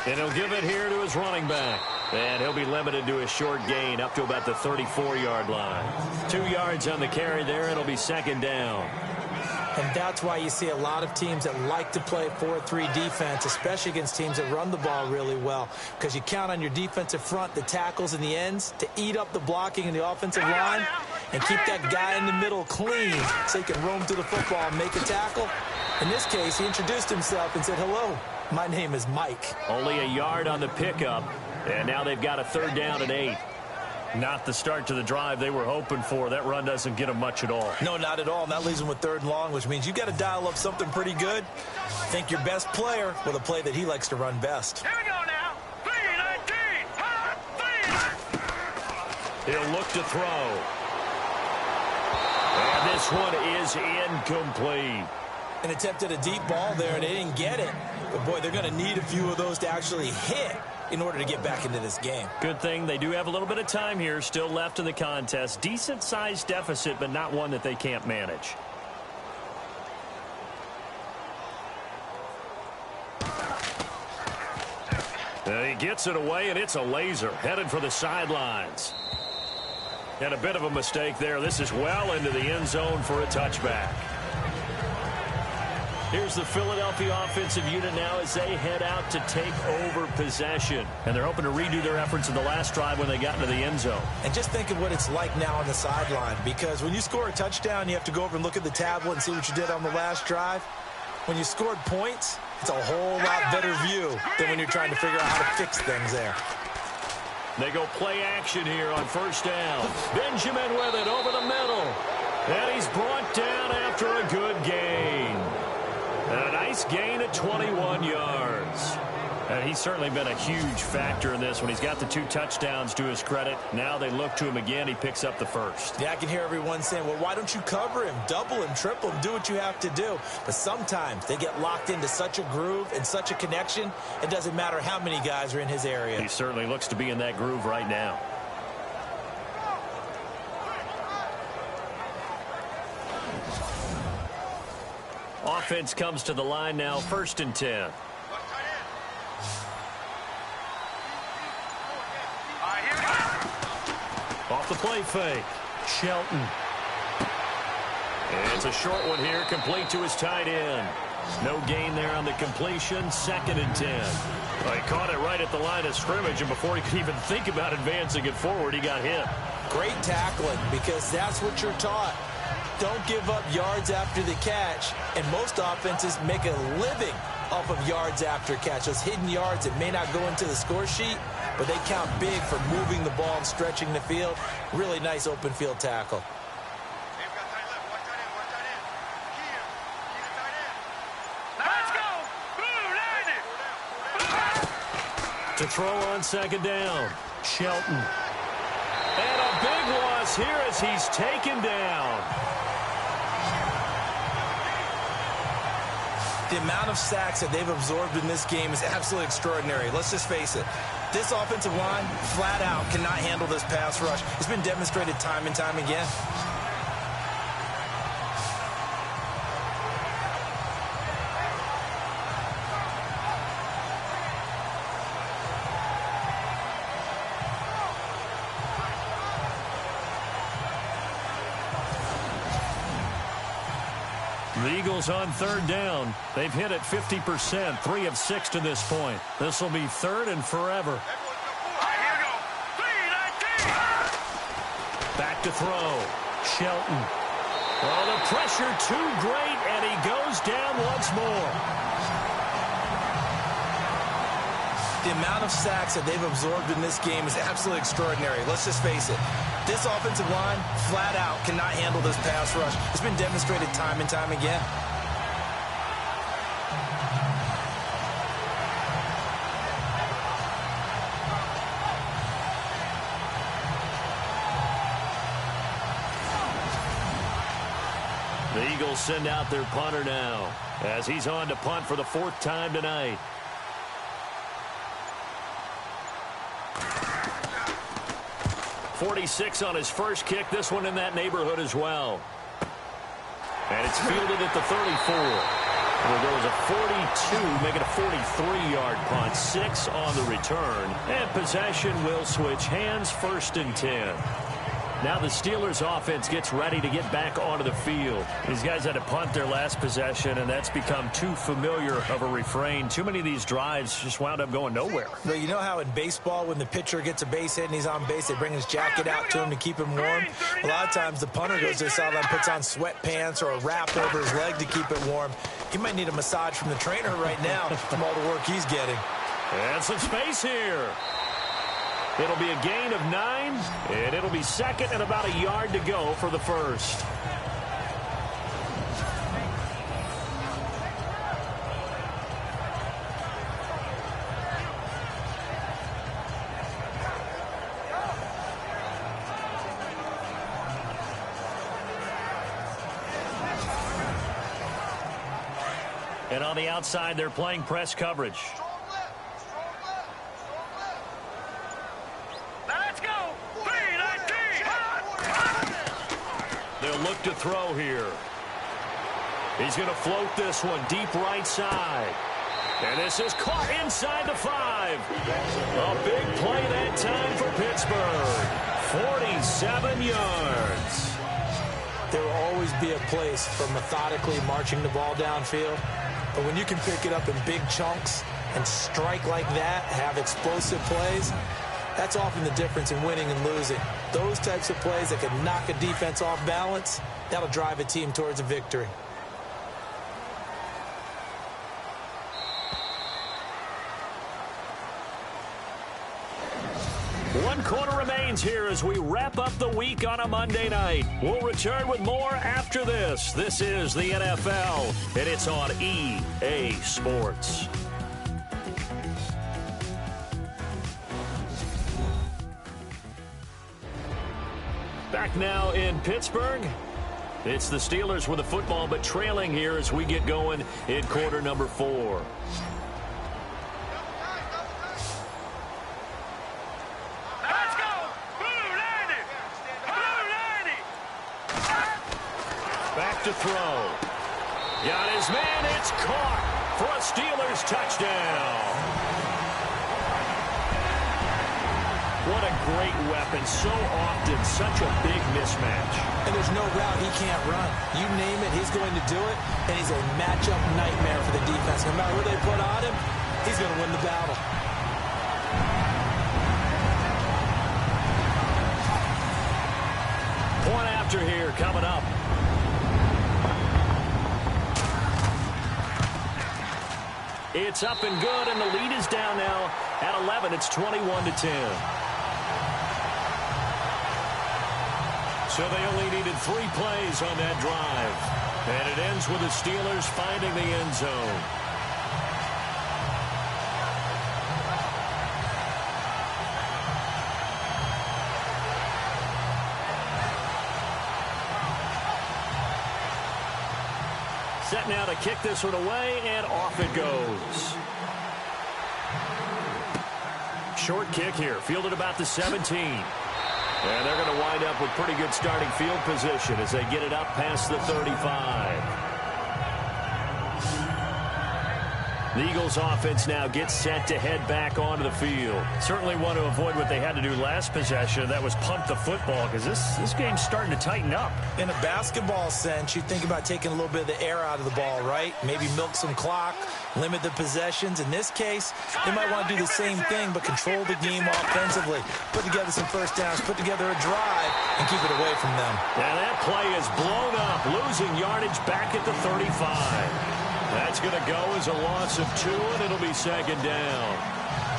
And he'll give it here to his running back. And he'll be limited to a short gain up to about the 34-yard line. 2 yards on the carry there. It'll be 2nd down. And that's why you see a lot of teams that like to play 4-3 defense, especially against teams that run the ball really well, because you count on your defensive front, the tackles and the ends, to eat up the blocking in the offensive line and keep that guy in the middle clean so he can roam through the football and make a tackle. In this case, he introduced himself and said, "Hello, my name is Mike." Only a yard on the pickup, and now they've got a 3rd down and 8. Not the start to the drive they were hoping for. That run doesn't get them much at all. No, not at all. And that leaves them with 3rd and long, which means you got to dial up something pretty good. Think your best player with a play that he likes to run best. Here we go now. 3-19. He'll look to throw. And this one is incomplete. An attempt at a deep ball there, and they didn't get it. But, boy, they're going to need a few of those to actually hit in order to get back into this game. Good thing they do have a little bit of time here still left in the contest. Decent-sized deficit, but not one that they can't manage. And he gets it away, and it's a laser headed for the sidelines. And a bit of a mistake there. This is well into the end zone for a touchback. Here's the Philadelphia offensive unit now as they head out to take over possession. And they're hoping to redo their efforts in the last drive when they got into the end zone. And just think of what it's like now on the sideline, because when you score a touchdown, you have to go over and look at the tablet and see what you did on the last drive. When you scored points, it's a whole lot better view than when you're trying to figure out how to fix things there. They go play action here on first down. Benjamin with it over the middle. And he's brought down after a good gain. And a nice gain at 21 yards. And he's certainly been a huge factor in this when he's got the 2 touchdowns to his credit. Now they look to him again. He picks up the first. Yeah, I can hear everyone saying, well, why don't you cover him, double him, triple him, do what you have to do. But sometimes they get locked into such a groove and such a connection, it doesn't matter how many guys are in his area. He certainly looks to be in that groove right now. Offense comes to the line now, 1st and 10. Off the play fake. Shelton. And it's a short one here, complete to his tight end. No gain there on the completion, 2nd and 10. Well, he caught it right at the line of scrimmage, and before he could even think about advancing it forward, he got hit. Great tackling, because that's what you're taught. Don't give up yards after the catch, and most offenses make a living off of yards after catch. Those hidden yards that may not go into the score sheet, but they count big for moving the ball and stretching the field. Really nice open field tackle. Let's go. To throw on 2nd down, Shelton. And a big loss here as he's taken down. The amount of sacks that they've absorbed in this game is absolutely extraordinary. Let's just face it. This offensive line, flat out, cannot handle this pass rush. It's been demonstrated time and time again. The Eagles on 3rd down. They've hit it 50%, 3 of 6 to this point. This will be 3rd and forever. Here we go. 3, 19. Back to throw. Shelton. Oh, the pressure too great, and he goes down once more. The amount of sacks that they've absorbed in this game is absolutely extraordinary. Let's just face it. This offensive line, flat out, cannot handle this pass rush. It's been demonstrated time and time again. The Eagles send out their punter now as he's on to punt for the 4th time tonight. .46 on his first kick. This one in that neighborhood as well. And it's fielded at the 34. There goes a 42, make it a 43-yard punt. 6 on the return. And possession will switch hands, 1st and 10. Now the Steelers offense gets ready to get back onto the field. These guys had to punt their last possession, and that's become too familiar of a refrain. Too many of these drives just wound up going nowhere. Well, you know how in baseball when the pitcher gets a base hit and he's on base, they bring his jacket out to him to keep him warm? A lot of times the punter goes to the sideline, puts on sweatpants or a wrap over his leg to keep it warm. He might need a massage from the trainer right now from all the work he's getting. And some space here. It'll be a gain of 9, and it'll be 2nd and about a yard to go for the first. And on the outside, they're playing press coverage. They'll look to throw here. He's going to float this one deep right side. And this is caught inside the 5. A big play that time for Pittsburgh. 47 yards. There will always be a place for methodically marching the ball downfield. But when you can pick it up in big chunks and strike like that, have explosive plays, that's often the difference in winning and losing. Those types of plays that can knock a defense off balance, that'll drive a team towards a victory. One quarter remains here as we wrap up the week on a Monday night. We'll return with more after this. This is the NFL, and it's on EA Sports. Back now in Pittsburgh. It's the Steelers with the football, but trailing here as we get going in quarter number 4. To throw. Got his man. It's caught for a Steelers touchdown. What a great weapon. So often, such a big mismatch. And there's no route he can't run. You name it, he's going to do it. And he's a matchup nightmare for the defense. No matter who they put on him, he's going to win the battle. Point after here coming up. It's up and good, and the lead is down now at 11. It's 21-10. So they only needed 3 plays on that drive. And it ends with the Steelers finding the end zone. Set now to kick this one away, and off it goes. Short kick here, fielded about the 17. And they're going to wind up with pretty good starting field position as they get it up past the 35. The Eagles offense now gets set to head back onto the field. Certainly want to avoid what they had to do last possession. That was pump the football, because this game's starting to tighten up. In a basketball sense, you think about taking a little bit of the air out of the ball, right? Maybe milk some clock, limit the possessions. In this case, they might want to do the same thing, but control the game offensively. Put together some first downs, put together a drive, and keep it away from them. And that play is blown up, losing yardage back at the 35. That's going to go as a loss of 2, and it'll be second down.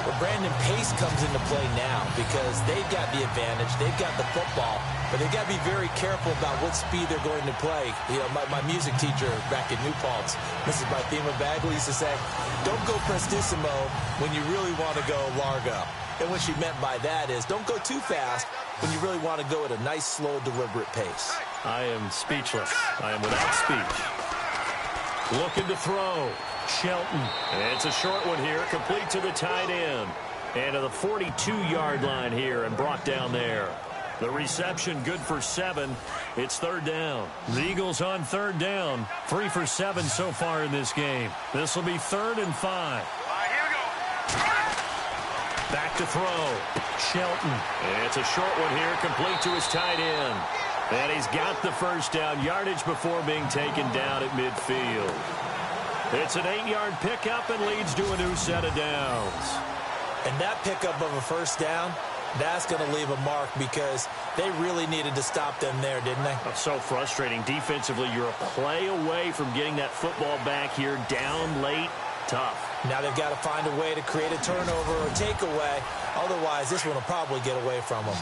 Well, Brandon, pace comes into play now because they've got the advantage. They've got the football, but they've got to be very careful about what speed they're going to play. You know, my music teacher back in New Paltz, Mrs. Barthema Bagley, used to say, don't go prestissimo when you really want to go largo. And what she meant by that is don't go too fast when you really want to go at a nice, slow, deliberate pace. I am speechless. I am without speech. Looking to throw. Shelton. And it's a short one here, complete to the tight end. And to the 42-yard line here and brought down there. The reception good for 7. It's third down. The Eagles on third down. 3 for 7 so far in this game. This will be 3rd and 5. Here we go. Back to throw. Shelton. And it's a short one here, complete to his tight end. And he's got the first down, yardage before being taken down at midfield. It's an 8-yard pickup and leads to a new set of downs. And that pickup of a first down, that's going to leave a mark because they really needed to stop them there, didn't they? That's so frustrating. Defensively, you're a play away from getting that football back here, down late, tough. Now they've got to find a way to create a turnover or takeaway. Otherwise, this one will probably get away from them.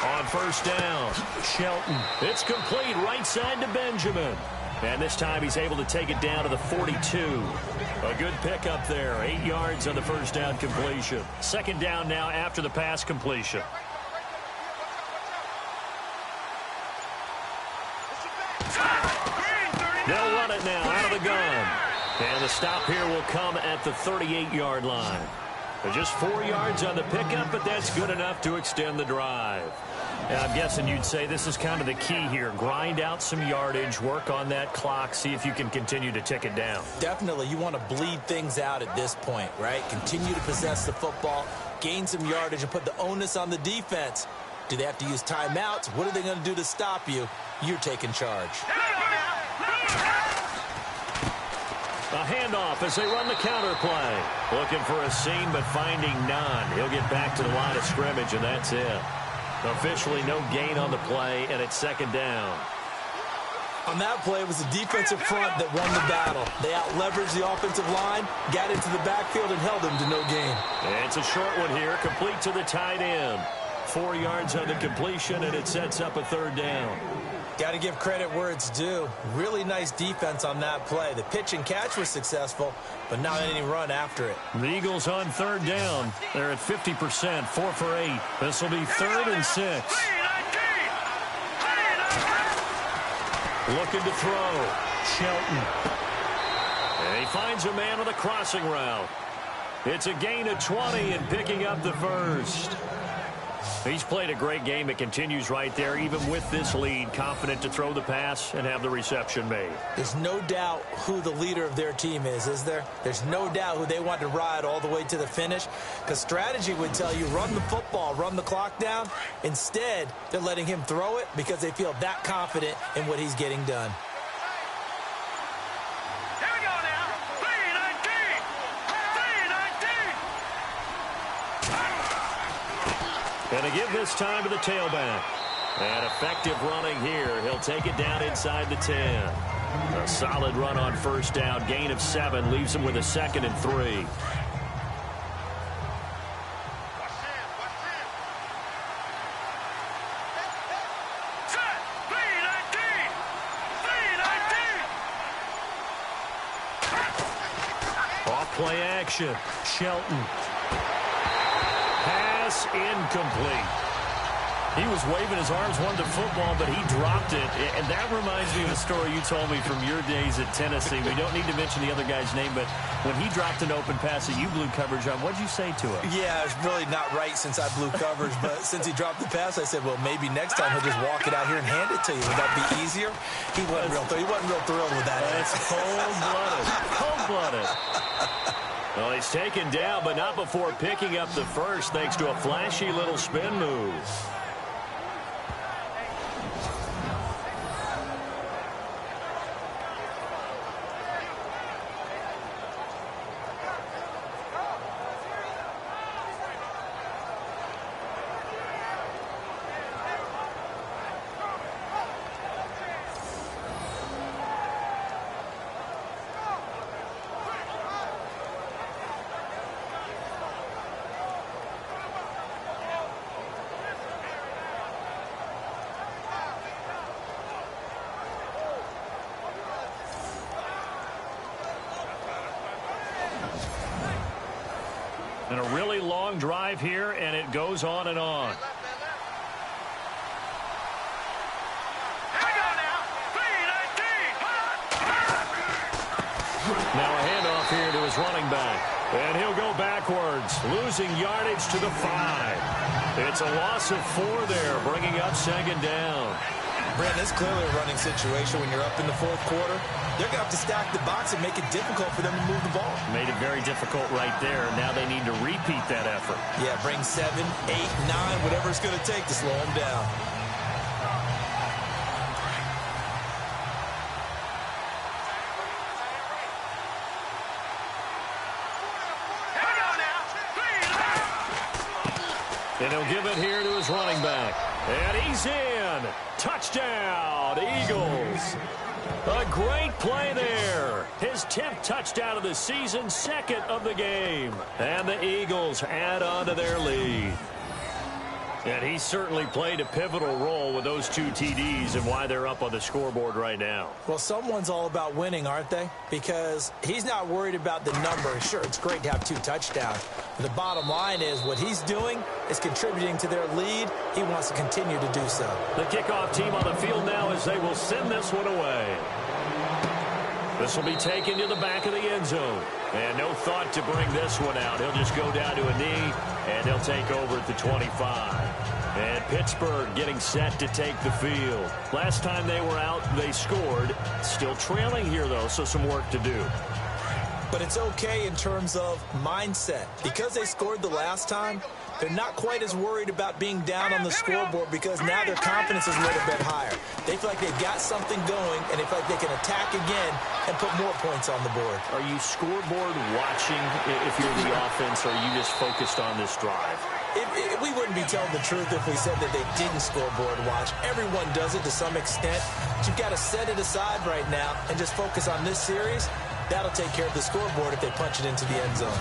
On first down, Shelton. It's complete right side to Benjamin. And this time he's able to take it down to the 42. A good pickup there. 8 yards on the first down completion. Second down now after the pass completion. They'll run it now out of the gun. And the stop here will come at the 38-yard line. Just 4 yards on the pickup, but that's good enough to extend the drive. And I'm guessing you'd say this is kind of the key here. Grind out some yardage, work on that clock, see if you can continue to tick it down. Definitely. You want to bleed things out at this point, right? Continue to possess the football, gain some yardage, and put the onus on the defense. Do they have to use timeouts? What are they going to do to stop you? You're taking charge. A handoff as they run the counter play. Looking for a seam, but finding none. He'll get back to the line of scrimmage, and that's it. Officially no gain on the play, and it's second down. On that play, it was the defensive front that won the battle. They out-leveraged the offensive line, got into the backfield, and held them to no gain. And it's a short one here, complete to the tight end. 4 yards on the completion, and it sets up a third down. Got to give credit where it's due. Really nice defense on that play. The pitch and catch was successful, but not any run after it. The Eagles on third down. They're at 50%, 4 for 8. This will be 3rd and 6. Looking to throw. Shelton. And he finds a man on the crossing route. It's a gain of 20 and picking up the first. He's played a great game. It continues right there, even with this lead, confident to throw the pass and have the reception made. There's no doubt who the leader of their team is there? There's no doubt who they want to ride all the way to the finish, because strategy would tell you run the football, run the clock down. Instead, they're letting him throw it because they feel that confident in what he's getting done. Here we go now. 3-19. 3-19. Going to give this time to the tailback. And effective running here. He'll take it down inside the 10. A solid run on first down. Gain of 7 leaves him with a 2nd and 3. Set. 3-19. 3-19. Off play action. Shelton. Pass incomplete. He was waving his arms, wanted the football, but he dropped it. And that reminds me of a story you told me from your days at Tennessee. We don't need to mention the other guy's name, but when he dropped an open pass that you blew coverage on, what did you say to him? Yeah, it's really not right since I blew coverage, but since he dropped the pass, I said, well, maybe next time he'll just walk it out here and hand it to you. Would that be easier? He wasn't real thrilled with that. That's cold-blooded. Cold-blooded. Well, he's taken down, but not before picking up the first, thanks to a flashy little spin move. And a really long drive here, and it goes on and on. Here we go now. 3-19. Now a handoff here to his running back. And he'll go backwards, losing yardage to the 5. It's a loss of 4 there, bringing up 2nd down. Brandon, it's clearly a running situation when you're up in the 4th quarter. They're going to have to stack the box and make it difficult for them to move the ball. Made it very difficult right there. Now they need to repeat that effort. Yeah, bring 7, 8, 9, whatever it's going to take to slow them down. Here we go now. 3-19. And he'll give it here to his running back. And he's in. Touchdown, Eagles. A great play there. His 10th touchdown of the season, 2nd of the game. And the Eagles add on to their lead. And he certainly played a pivotal role with those 2 TDs and why they're up on the scoreboard right now. Well, someone's all about winning, aren't they? Because he's not worried about the number. Sure, it's great to have 2 touchdowns. But the bottom line is what he's doing is contributing to their lead. He wants to continue to do so. The kickoff team on the field now as they will send this one away. This will be taken to the back of the end zone. And no thought to bring this one out. He'll just go down to a knee, and he'll take over at the 25. And Pittsburgh getting set to take the field. Last time they were out, they scored. Still trailing here, though, so some work to do. But it's okay in terms of mindset. Because they scored the last time, they're not quite as worried about being down on the scoreboard because now their confidence is a little bit higher. They feel like they've got something going, and they feel like they can attack again and put more points on the board. Are you scoreboard watching if you're the offense, or are you just focused on this drive? We wouldn't be telling the truth if we said that they didn't scoreboard watch. Everyone does it to some extent. But you've got to set it aside right now and just focus on this series. That'll take care of the scoreboard if they punch it into the end zone.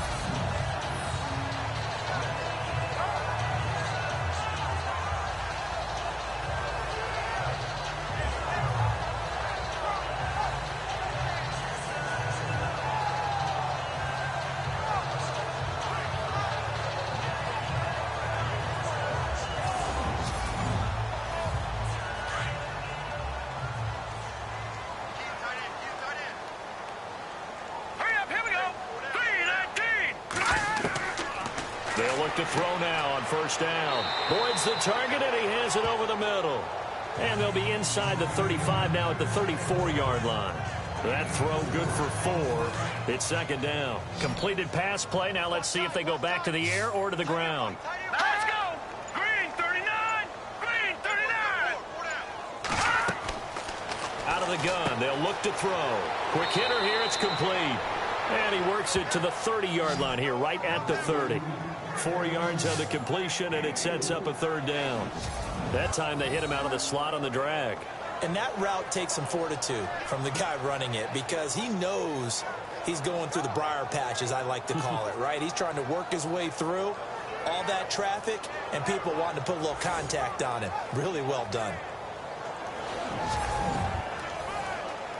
They'll look to throw now on first down. Boyd's the target, and he has it over the middle. And they'll be inside the 35 now at the 34-yard line. That throw good for 4. It's second down. Completed pass play. Now let's see if they go back to the air or to the ground. Let's go. Green 39. Green 39. Out of the gun. They'll look to throw. Quick hitter here. It's complete. And he works it to the 30-yard line here, right at the 30. 4 yards on the completion, and it sets up a third down. That time they hit him out of the slot on the drag. And that route takes some fortitude from the guy running it because he knows he's going through the briar patch, as I like to call it, right? He's trying to work his way through all that traffic and people wanting to put a little contact on him. Really well done.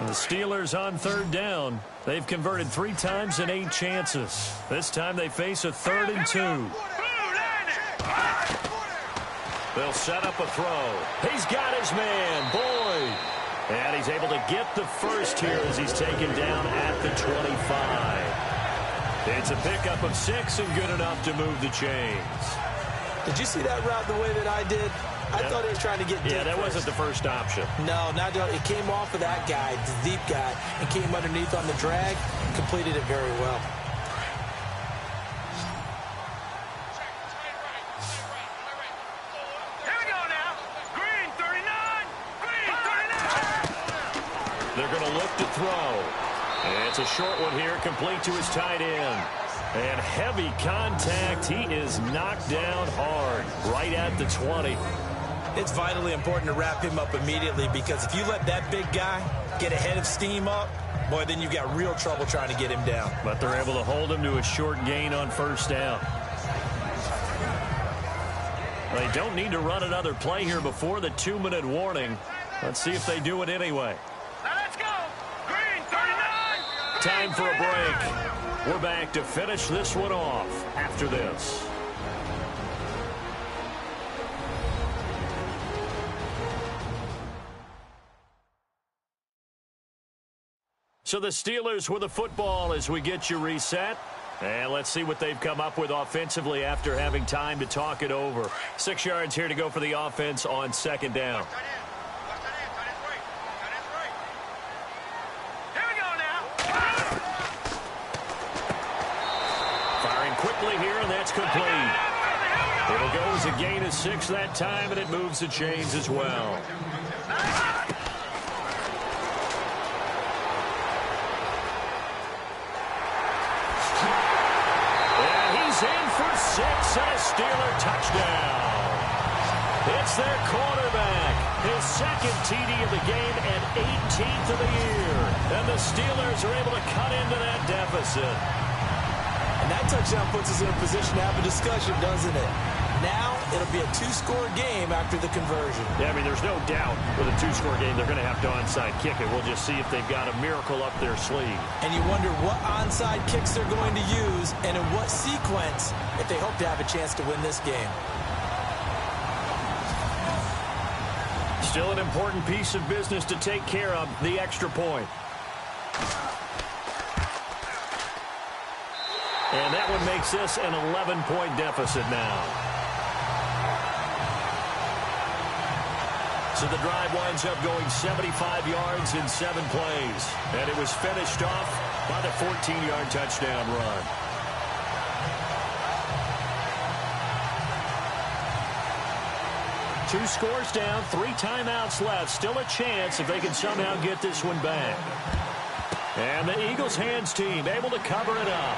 The Steelers on third down. They've converted 3 times in 8 chances. This time they face a 3rd and 2. They'll set up a throw. He's got his man, Boyd. And he's able to get the first here as he's taken down at the 25. It's a pickup of 6 and good enough to move the chains. Did you see that route the way that I did? I thought he was trying to get deep. Yeah, that wasn't the first option. No, not at all. It came off of that guy, the deep guy, and came underneath on the drag. Completed it very well. Here we go now. Green 39. Green 39. They're going to look to throw. And it's a short one here, complete to his tight end. And heavy contact. He is knocked down hard, right at the 20. It's vitally important to wrap him up immediately because if you let that big guy get a head of steam up, boy, then you've got real trouble trying to get him down. But they're able to hold him to a short gain on first down. They don't need to run another play here before the 2-minute warning. Let's see if they do it anyway. Let's go. Green 39. Time for a break. We're back to finish this one off after this. So the Steelers with the football as we get you reset. And let's see what they've come up with offensively after having time to talk it over. 6 yards here to go for the offense on second down. Here we go now. Firing quickly here, and that's complete. It'll go as a gain of 6 that time, and it moves the chains as well. For 6 and a Steeler touchdown. It's their quarterback. His second TD of the game and 18th of the year. And the Steelers are able to cut into that deficit. And that touchdown puts us in a position to have a discussion, doesn't it? Now it'll be a 2-score game after the conversion. Yeah, I mean, there's no doubt with a 2-score game they're going to have to onside kick it. We'll just see if they've got a miracle up their sleeve. And you wonder what onside kicks they're going to use and in what sequence if they hope to have a chance to win this game. Still an important piece of business to take care of, the extra point. And that one makes this an 11-point deficit now. So the drive winds up going 75 yards in 7 plays. And it was finished off by the 14-yard touchdown run. Two scores down, 3 timeouts left. Still a chance if they can somehow get this one back. And the Eagles hands team able to cover it up.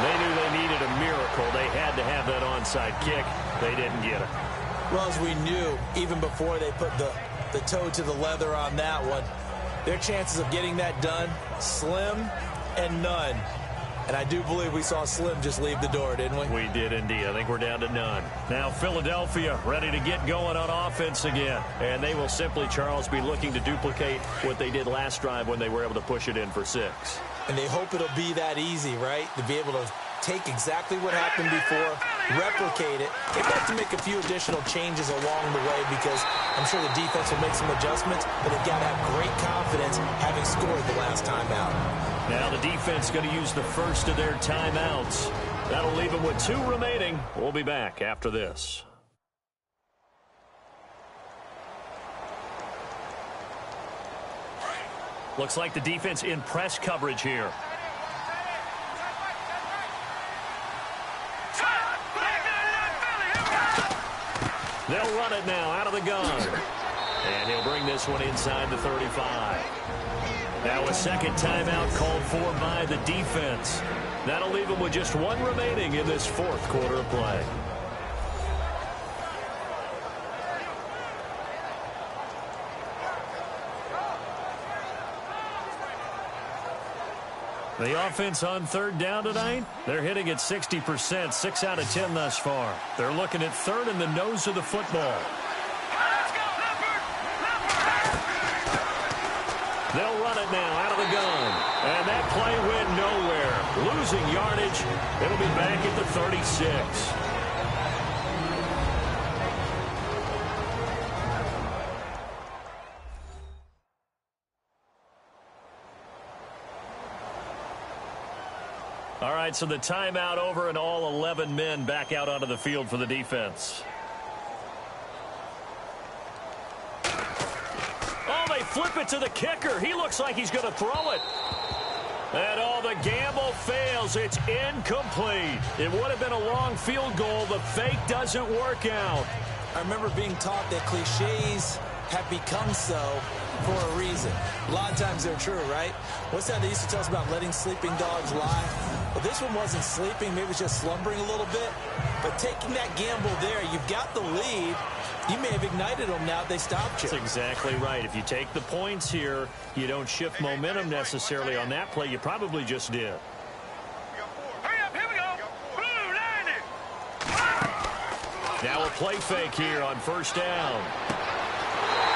They knew they needed a miracle. They had to have that onside kick. They didn't get it. Well, as we knew, even before they put the toe to the leather on that one, their chances of getting that done, slim and none. And I do believe we saw Slim just leave the door, didn't we? We did indeed. I think we're down to none. Now Philadelphia ready to get going on offense again. And they will simply, Charles, be looking to duplicate what they did last drive when they were able to push it in for 6. And they hope it'll be that easy, right? To be able to take exactly what happened before, replicate it. They've got to make a few additional changes along the way because I'm sure the defense will make some adjustments, but they've got to have great confidence having scored the last time out. Now the defense going to use the first of their timeouts. That'll leave them with 2 remaining. We'll be back after this. Looks like the defense in press coverage here. They'll run it now out of the gun. And he'll bring this one inside the 35. Now a second timeout called for by the defense. That'll leave them with just 1 remaining in this 4th quarter of play. The offense on 3rd down tonight, they're hitting at 60%, 6 out of 10 thus far. They're looking at 3rd in the nose of the football. They'll run it now out of the gun. And that play went nowhere. Losing yardage. It'll be back at the 36. All right, so the timeout over and all 11 men back out onto the field for the defense. Oh, they flip it to the kicker. He looks like he's going to throw it. And the gamble fails. It's incomplete. It would have been a long field goal. The fake doesn't work out. I remember being taught that cliches have become so for a reason. A lot of times they're true, right? What's that they used to tell us about letting sleeping dogs lie? Well, this one wasn't sleeping. Maybe it was just slumbering a little bit. But taking that gamble there, you've got the lead. You may have ignited them now. They stopped you. That's exactly right. If you take the points here, you don't shift momentum necessarily on that play. You probably just did. Hurry up, here we go. Blue, line it. Now a play fake here on 1st down.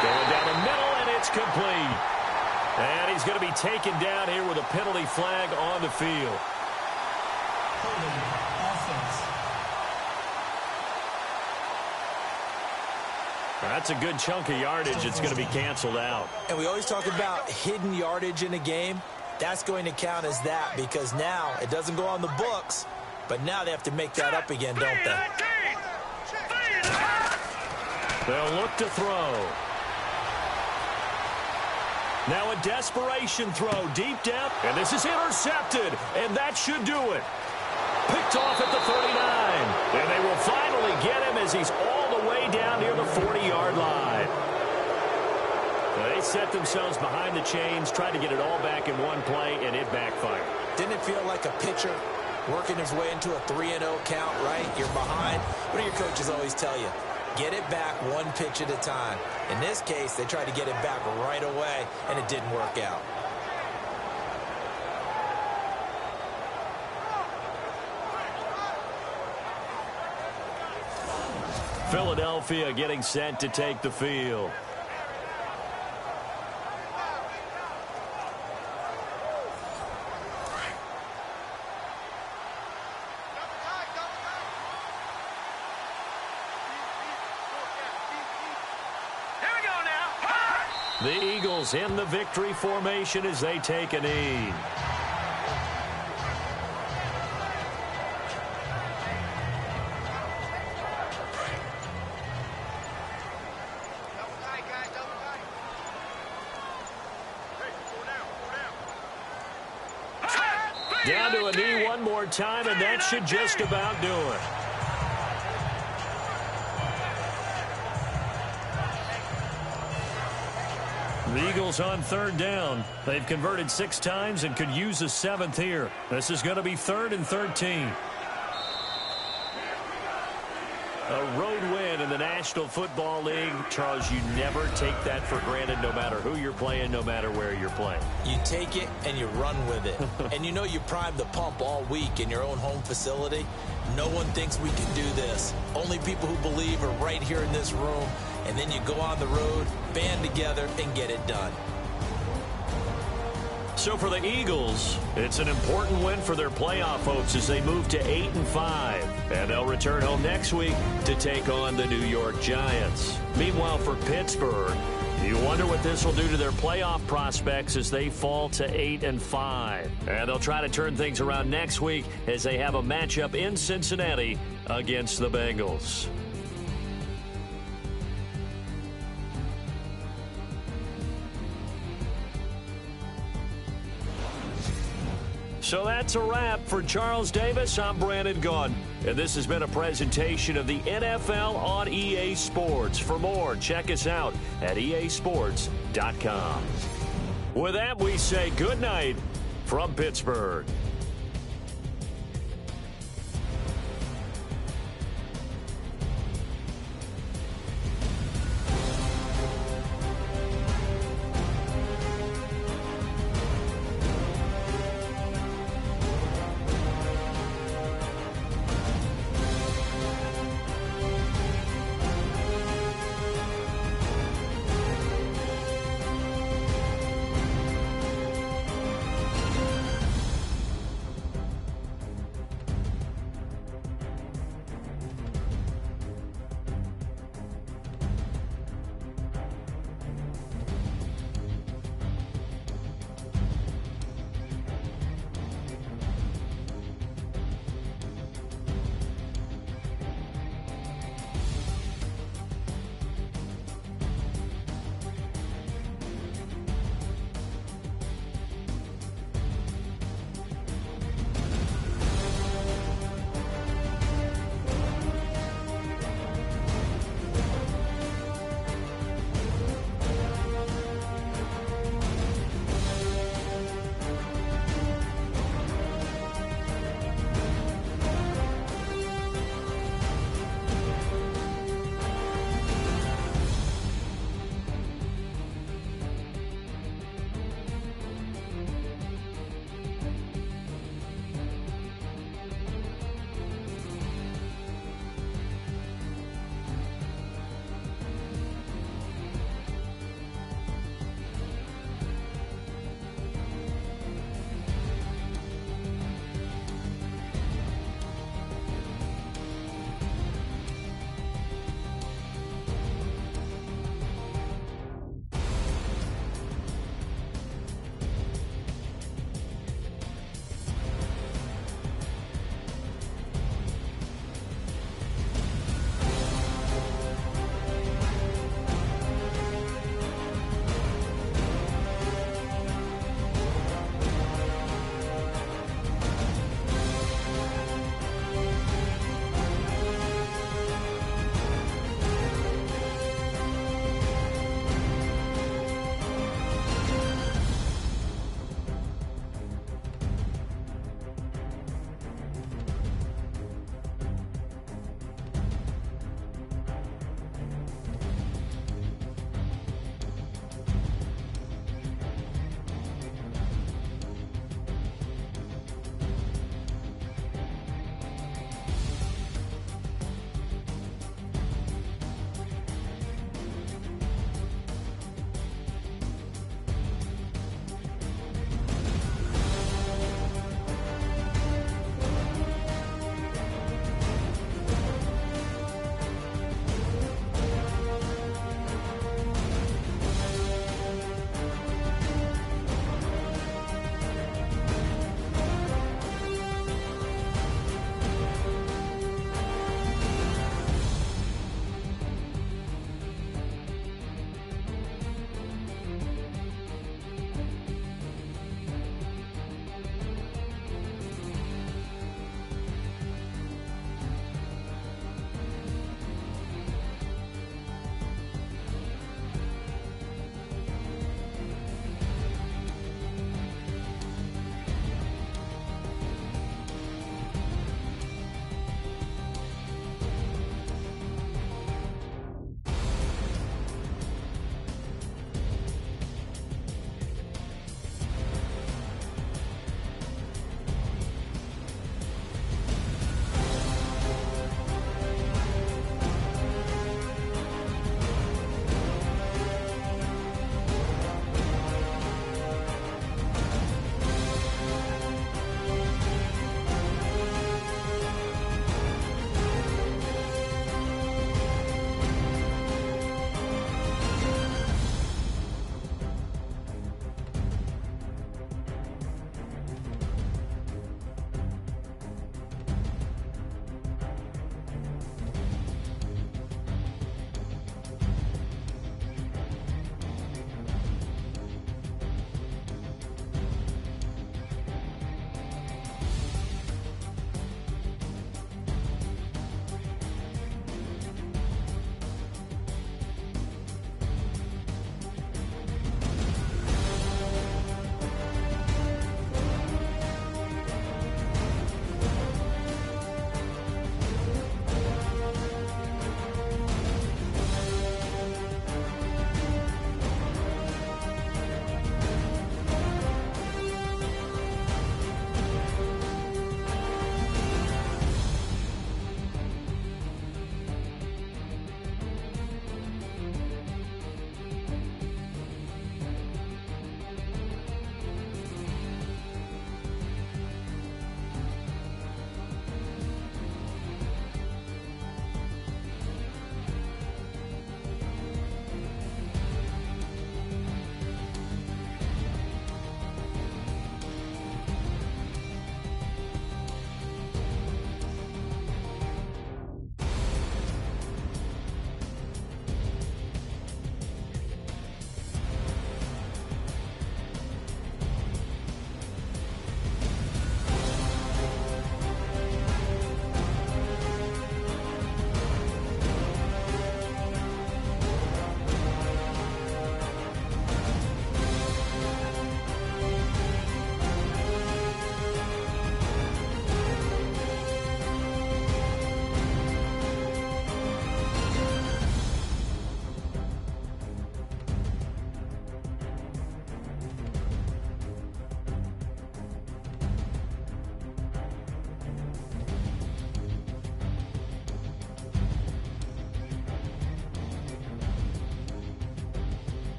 Going down the middle, and it's complete. And he's going to be taken down here with a penalty flag on the field. That's a good chunk of yardage. It's going to be canceled out. And we always talk about hidden yardage in a game. That's going to count as that because now it doesn't go on the books, but now they have to make that up again, don't they? They'll look to throw. Now a desperation throw, deep depth, and this is intercepted, and that should do it. Picked off at the 39, and they will finally get him as he's all the way down near the 40-yard line. They set themselves behind the chains, tried to get it all back in one play, and it backfired. Didn't it feel like a pitcher working his way into a 3-0 count, right? You're behind. What do your coaches always tell you? Get it back one pitch at a time. In this case, they tried to get it back right away, and it didn't work out. Philadelphia getting set to take the field. The Eagles in the victory formation as they take a knee. Down to a knee one more time, and that should just about do it. The Eagles on third down. They've converted 6 times and could use a 7th here. This is going to be 3rd and 13. A road win in the National Football League. Charles, you never take that for granted no matter who you're playing, no matter where you're playing. You take it and you run with it. And you know you primed the pump all week in your own home facility. No one thinks we can do this. Only people who believe are right here in this room. And then you go on the road, band together, and get it done. So for the Eagles, it's an important win for their playoff hopes as they move to 8-5. And they'll return home next week to take on the New York Giants. Meanwhile, for Pittsburgh, you wonder what this will do to their playoff prospects as they fall to 8-5. And they'll try to turn things around next week as they have a matchup in Cincinnati against the Bengals. So that's a wrap. For Charles Davis, I'm Brandon Gaudin. And this has been a presentation of the NFL on EA Sports. For more, check us out at easports.com. With that, we say good night from Pittsburgh.